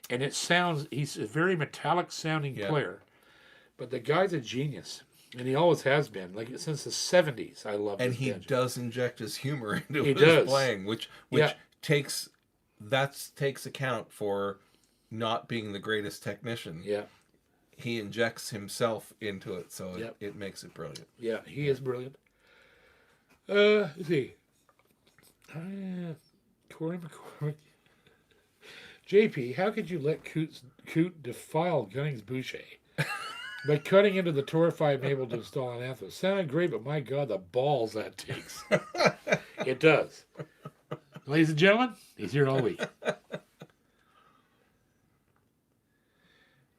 And he's a very metallic sounding player. But the guy's a genius. And he always has been, like since the 70s. I love his banjo. Does inject his humor into his playing, which takes account for not being the greatest technician. Yeah. He injects himself into it, so it makes it brilliant. Yeah, he is brilliant. Let's see. Corey McCormick. JP, how could you let Coot defile Gunning's Boucher by cutting into the torrefied maple to install an anthem? Sounded great, but my God, the balls that takes. It does. Ladies and gentlemen, he's here all week.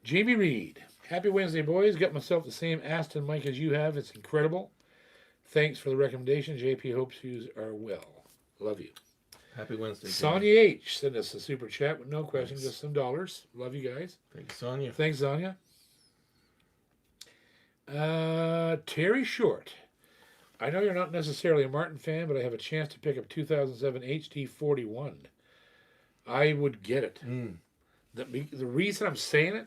Jamie Reed. Happy Wednesday, boys. Got myself the same Aston mic as you have. It's incredible. Thanks for the recommendation. JP hopes you are well. Love you. Happy Wednesday. Sonia H. sent us a super chat with no question, just some dollars. Love you guys. Thanks, Sonia. Thanks, Sonia. Terry Short. I know you're not necessarily a Martin fan, but I have a chance to pick up 2007 HD41. I would get it. The reason I'm saying it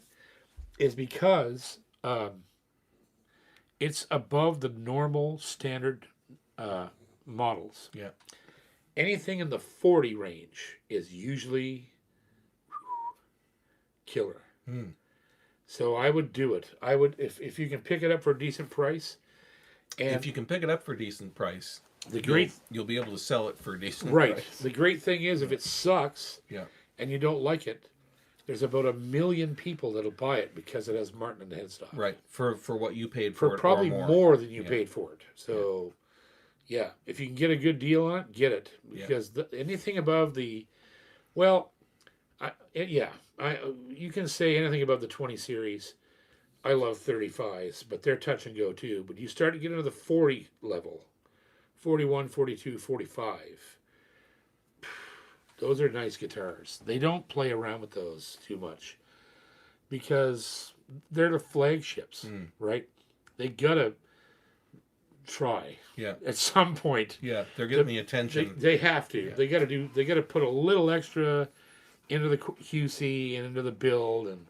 is because it's above the normal standard models. Yeah. Anything in the 40 range is usually killer. So I would do it. I would if you can pick it up for a decent price. And if you can pick it up for a decent price, you'll be able to sell it for a decent price. Right. The great thing is if it sucks and you don't like it, there's about 1 million people that'll buy it because it has Martin in the headstock. Right. For what you paid for it. Probably more than you paid for it. So, if you can get a good deal on it, get it. Because anything above the, you can say anything above the 20 series. I love 35s, but they're touch and go too. But you start to get into the 40 level, 41, 42, 45. Those are nice guitars. They don't play around with those too much. because they're the flagships, right? They gotta try. Yeah. At some point. Yeah, they're getting the attention. They have to. Yeah. They got to put a little extra into the QC and into the build and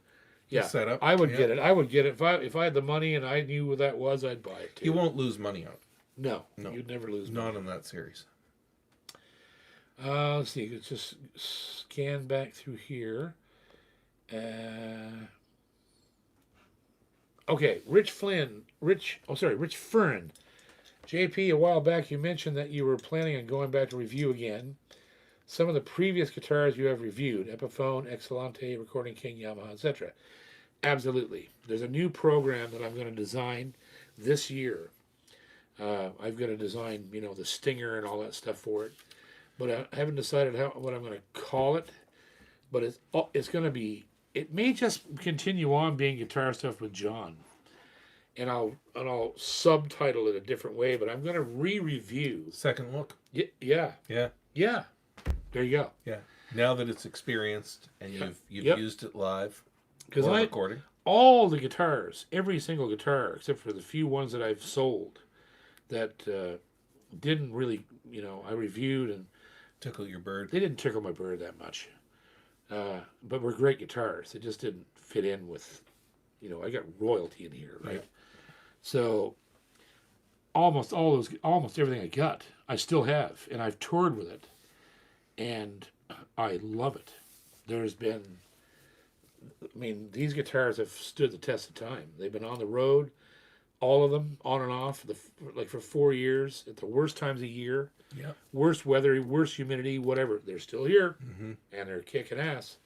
setup. I would get it. I would get it if I had the money and I knew what that was. I'd buy it too. You won't lose money on it. No, you'd never lose money. Not on that series. Let's see. Let's just scan back through here. Okay, Rich Fern. JP, a while back you mentioned that you were planning on going back to review again some of the previous guitars you have reviewed, Epiphone, Excellente, Recording King, Yamaha, etc. Absolutely. There's a new program that I'm going to design this year. I've got to design, the stinger and all that stuff for it. But I haven't decided what I'm going to call it. But it's going to be, it may just continue on being guitar stuff with John. And I'll subtitle it a different way, but I'm going to re-review. Second look. Yeah. There you go. Yeah. Now that it's experienced and you've used it live or recording. All the guitars, every single guitar, except for the few ones that I've sold that didn't really, I reviewed and tickle your bird. They didn't tickle my bird that much, but were great guitars. They just didn't fit in with, I got royalty in here, right? Yeah. So almost everything I got, I still have, and I've toured with it, and I love it. These guitars have stood the test of time. They've been on the road, all of them, on and off, for 4 years, at the worst times of year, worst weather, worst humidity, whatever. They're still here, and they're kicking ass.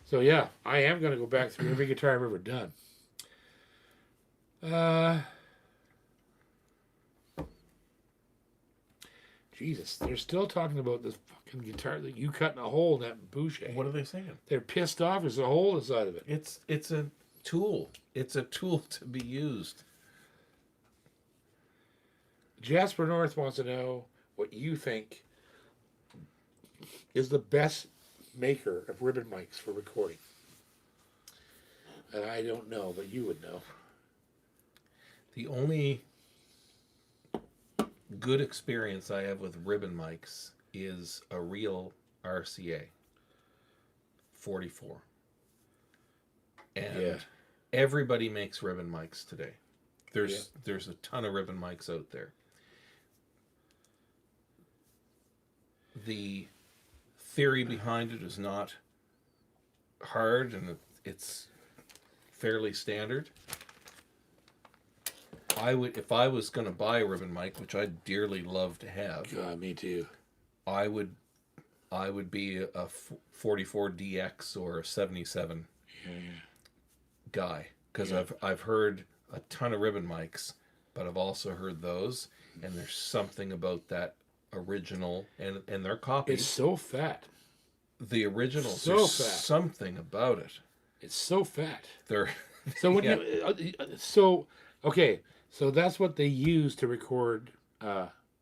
So, yeah, I am going to go back through every guitar I've ever done. Jesus, they're still talking about this fucking guitar that you cut in a hole in that Boucher. What are they saying? They're pissed off. There's a hole inside of it. It's a tool. It's a tool to be used. Jasper North wants to know what you think is the best maker of ribbon mics for recording. And I don't know, but you would know. The only good experience I have with ribbon mics is a real RCA 44. And everybody makes ribbon mics today. There's a ton of ribbon mics out there. The theory behind it is not hard, and it's fairly standard. If I was going to buy a ribbon mic, which I'd dearly love to have. God, me too. I would be a 44DX or a 77 guy, because I've heard a ton of ribbon mics, but I've also heard those, and there's something about that original and their copy. It's so fat. The original, so there's fat. Something about it. It's so fat. They're so when okay. So that's what they used to record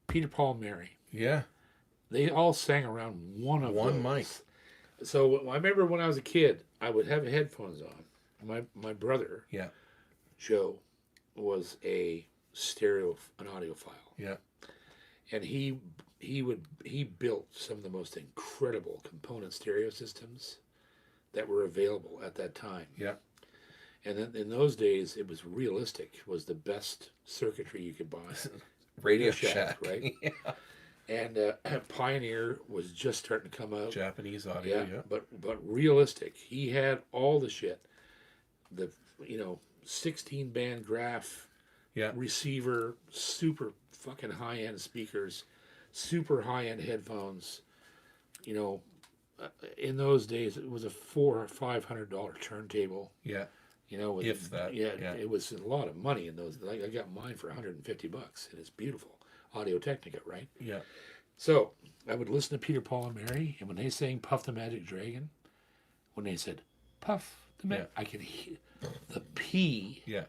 Peter, Paul, and Mary. Yeah. They all sang around one mic. So I remember when I was a kid, I would have headphones on. My brother, Joe, was an audiophile. Yeah. And he built some of the most incredible component stereo systems that were available at that time. Yeah. And then in those days, it was Realistic was the best circuitry you could buy. Radio Shack, right? Yeah. And Pioneer was just starting to come out. Japanese audio, yeah. But Realistic, he had all the shit. The 16-band graph receiver, super fucking high-end speakers, super high-end headphones. In those days, it was a $400 or $500 turntable. Yeah. If that. Yeah, it was a lot of money in those. I got mine for $150, and it's beautiful. Audio-Technica, right? Yeah. So I would listen to Peter, Paul, and Mary, and when they sang "Puff the Magic Dragon," when they said "Puff the Magic," I could hear the P. Yeah.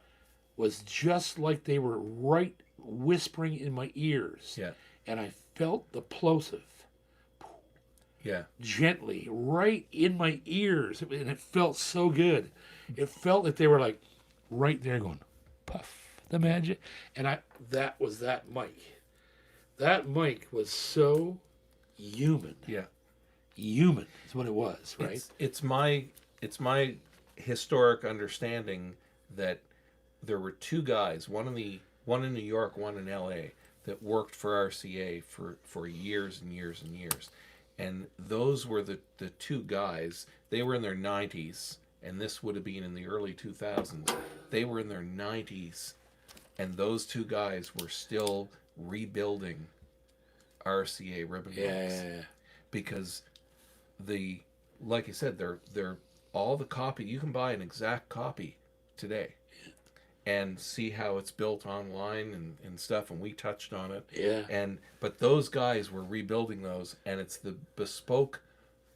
Was just like they were right whispering in my ears. Yeah. And I felt the plosive. Yeah. Gently, right in my ears, and it felt so good. It felt like they were like right there going, puff, the magic. And that was that mic. That mic was so human. Yeah. Human is what it was, right? It's my historic understanding that there were two guys, one in New York, one in LA, that worked for RCA for years and years and years. And those were the two guys. They were in their 90s, and this would have been in the early 2000s. They were in their 90s, and those two guys were still rebuilding RCA ribbon mics. Yeah. Because like I said, they're all the copy. You can buy an exact copy today and see how it's built online and stuff, and we touched on it. Yeah. But those guys were rebuilding those, and it's the bespoke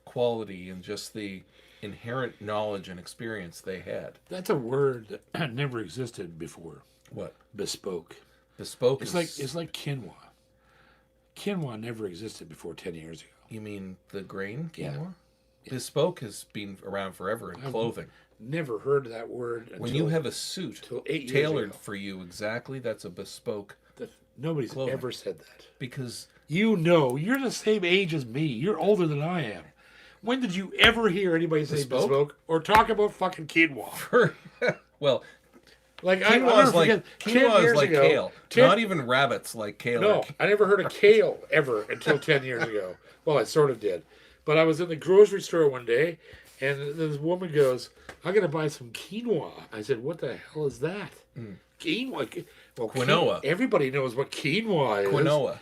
quality and just the inherent knowledge and experience they had. That's a word that never existed before. What? Bespoke. Bespoke It's like quinoa. Quinoa never existed before 10 years ago. You mean the grain quinoa? Yeah. Bespoke has been around forever in clothing. Never heard that word until, When you have a suit 8 years tailored ago. for you exactly, that's a bespoke. Nobody's clothing. ever said that. Because You know, you're the same age as me. You're older than I am. When did you ever hear anybody say bespoke or talk about fucking quinoa? well, Like quinoa is like 10 quinoa years is like ago, kale. 10 Not even rabbits like kale. No, I never heard of kale ever until 10 years ago. Well, I sort of did. But I was in the grocery store one day, and this woman goes, I'm going to buy some quinoa. I said, what the hell is that? Quinoa? Well, Quinoa. Everybody knows what quinoa is. Quinoa.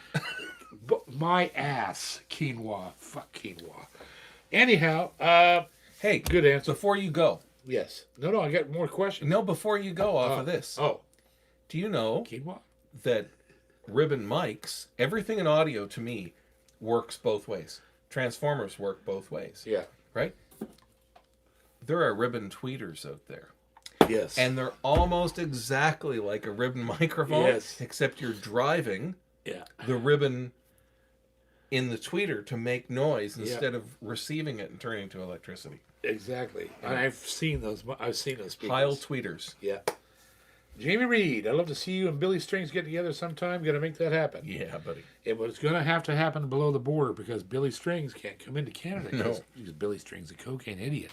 But my ass, quinoa. Fuck quinoa. Anyhow, Hey, good answer. before you go. Yes. No, I got more questions. No, before you go off of this. Oh, Do you know quinoa? that ribbon mics, everything in audio to me works both ways. Transformers work both ways. Yeah. Right? There are ribbon tweeters out there. Yes. And they're almost exactly like a ribbon microphone. Yes. Except you're driving yeah. the ribbon in the tweeter to make noise instead of receiving it and turning to electricity. Exactly. And I've seen those. I've seen those speakers. Pile tweeters. Yeah. Jamie Reed, I'd love to see you and Billy Strings get together sometime. Got to make that happen. Yeah, buddy. It was going to have to happen below the border because Billy Strings can't come into Canada. No. Because Billy Strings a cocaine idiot.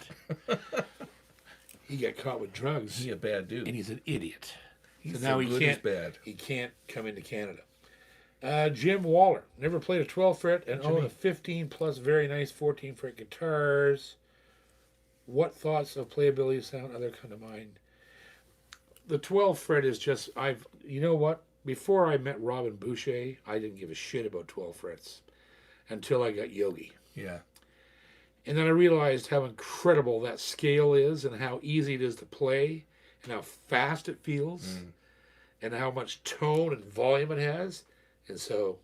He got caught with drugs. He's a bad dude. And he's an idiot. He's so now so good as bad. He can't come into Canada. Jim Waller, never played a 12 fret and owned a 15 plus very nice 14 fret guitars. What thoughts of playability, sound, other kind of mind? The 12 fret is just, you know what? Before I met Robin Boucher, I didn't give a shit about 12 frets until I got Yogi. Yeah. And then I realized how incredible that scale is and how easy it is to play and how fast it feels and how much tone and volume it has. And so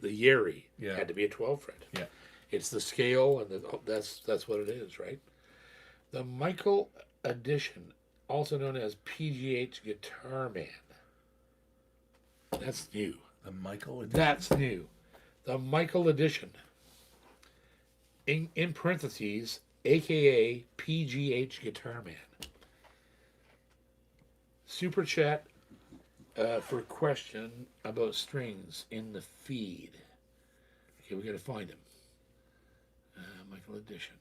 the Yeri had to be a 12 fret. Yeah. It's the scale and that's what it is, right? The Michael Edition, also known as PGH Guitar Man. That's new. The Michael Edition. That's new. The Michael Edition. In parentheses, AKA PGH Guitar Man. Super chat for a question about strings in the feed. Okay, we got to find him. Michael Edition.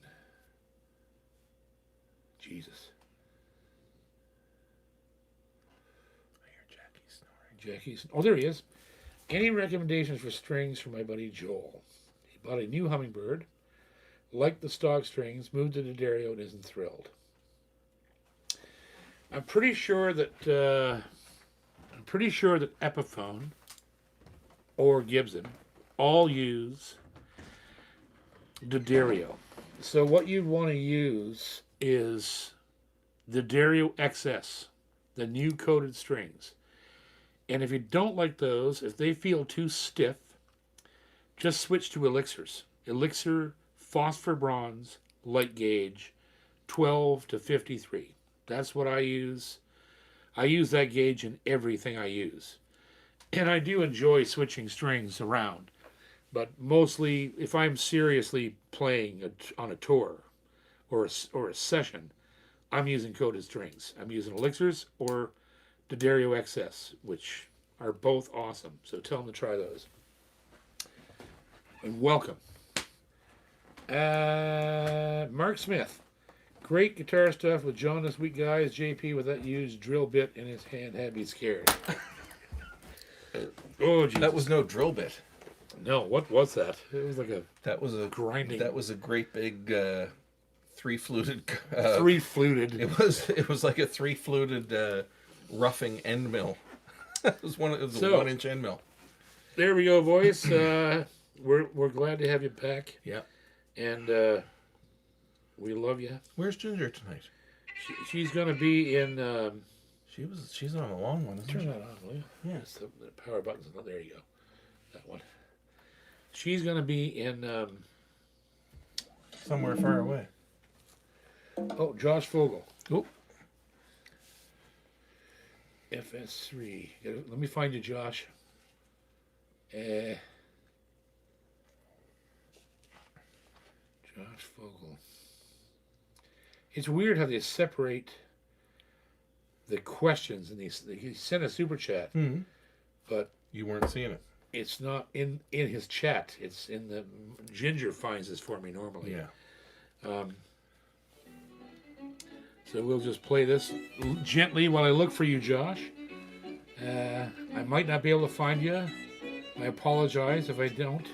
Jesus. I hear Jackie snoring. Jackie's. Oh, there he is. Any recommendations for strings for my buddy Joel? He bought a new hummingbird, liked the stock strings, moved to the Dario, and isn't thrilled. I'm pretty sure that Epiphone or Gibson all use the Dario. So what you'd want to use is the Dario XS, the new coated strings. And if you don't like those, if they feel too stiff, just switch to Elixirs. Elixir Phosphor Bronze Light Gauge 12 to 53. That's what I use. I use that gauge in everything I use. And I do enjoy switching strings around. But mostly, if I'm seriously playing on a tour or a session, I'm using coated strings. I'm using Elixirs or D'Addario XS, which are both awesome. So tell them to try those. And welcome. Mark Smith. Great guitar stuff with John this week, guys. JP with that used drill bit in his hand had me scared. Oh, Jesus. That was no drill bit. No, what was that? It was like a grinding. That was a great big three-fluted. Three-fluted. It was like a three-fluted roughing end mill. It was a 1-inch end mill. There we go, boys. We're glad to have you back. Yeah. And we love you. Where's Ginger tonight? She's gonna be in. She's on a long one. Turn that on, will you? Yeah. The power button's not. There you go. That one. She's gonna be in. Somewhere far away. Oh, Josh Fogel. Oh. FS3. Let me find you, Josh. Josh Fogel. It's weird how they separate the questions in these. He sent a super chat, but you weren't seeing it. It's not in his chat. It's in the Ginger finds this for me normally. Yeah. So we'll just play this gently while I look for you, Josh. I might not be able to find you. I apologize if I don't.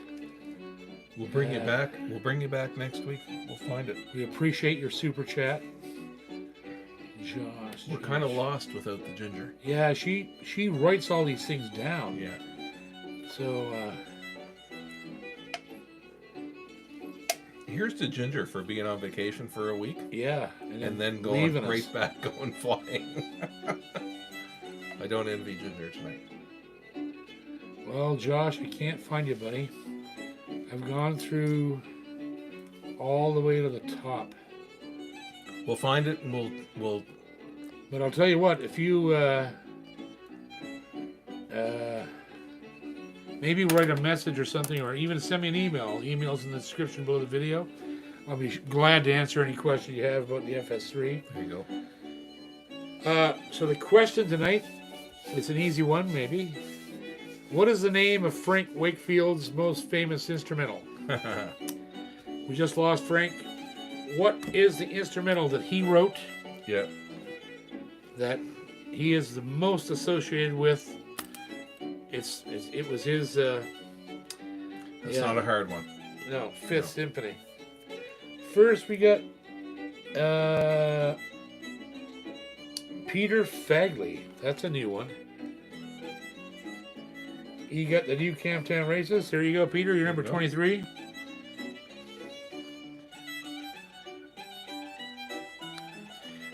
We'll bring you back. We'll bring you back next week. We'll find it. We appreciate your super chat. Josh. We're kind of lost without the Ginger. Yeah, she writes all these things down. Yeah. So, here's to Ginger for being on vacation for a week. Yeah. And then going right back, going flying. I don't envy Ginger tonight. Well, Josh, I can't find you, buddy. I've gone through all the way to the top. We'll find it and we'll. But I'll tell you what, if you maybe write a message or something, or even send me an email. Email's in the description below the video. I'll be glad to answer any question you have about the FS3. There you go. So the question tonight, it's an easy one, maybe. What is the name of Frank Wakefield's most famous instrumental? We just lost Frank. What is the instrumental that he wrote? Yeah. That he is the most associated with? It was his. That's not a hard one. No, Fifth Symphony. First, we got Peter Fagley. That's a new one. You got the new Camptown Races. There you go, Peter. You're number 23.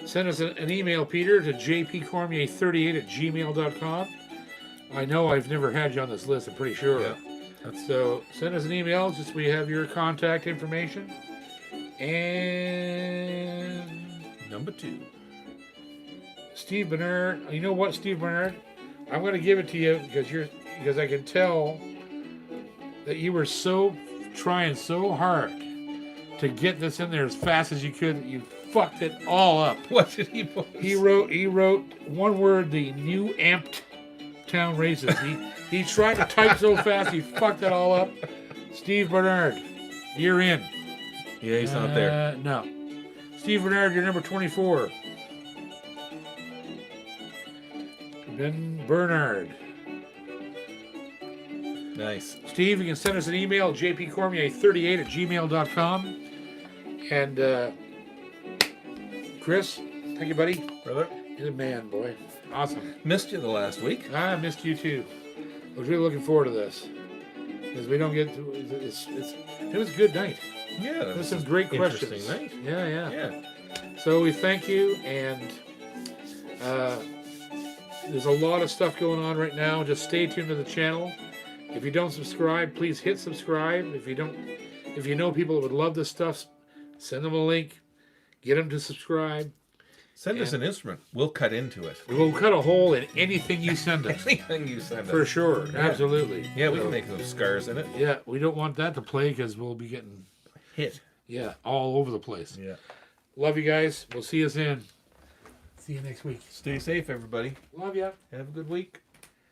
Send us an email, Peter, to jpcormier38@gmail.com. I know I've never had you on this list, I'm pretty sure. Yeah. So send us an email, just so we have your contact information. And number 2. Steve Bernard. You know what, Steve Bernard? I'm going to give it to you because I can tell that you were trying so hard to get this in there as fast as you could that you fucked it all up. What did he put? He wrote one word, the new amped town races. He tried to type so fast he fucked it all up. Steve Bernard, you're in. Yeah, he's not there. No. Steve Bernard, you're number 24. Ben Bernard. Nice. Steve, you can send us an email, jpcormier38@gmail.com. And Chris, thank you, buddy. Brother. You're the man, boy. Awesome. Missed you the last week. I missed you too. I was really looking forward to this. Because we don't get to, it was a good night. Yeah. There was some great questions. Interesting night. Yeah. So we thank you, and there's a lot of stuff going on right now. Just stay tuned to the channel. If you don't subscribe, please hit subscribe. If you know people that would love this stuff, send them a link. Get them to subscribe. Send us an instrument. We'll cut into it. We'll cut a hole in anything you send us. Anything you send us. For sure. Yeah. Absolutely. Yeah, we can make those scars in it. Yeah, we don't want that to play because we'll be getting hit. Yeah, all over the place. Yeah. Love you guys. We'll see you soon. See you next week. Stay safe, everybody. Love ya. Have a good week.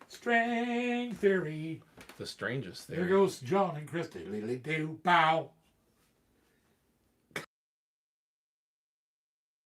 String theory. The strangest thing. There goes John and Christy. Lily do bow.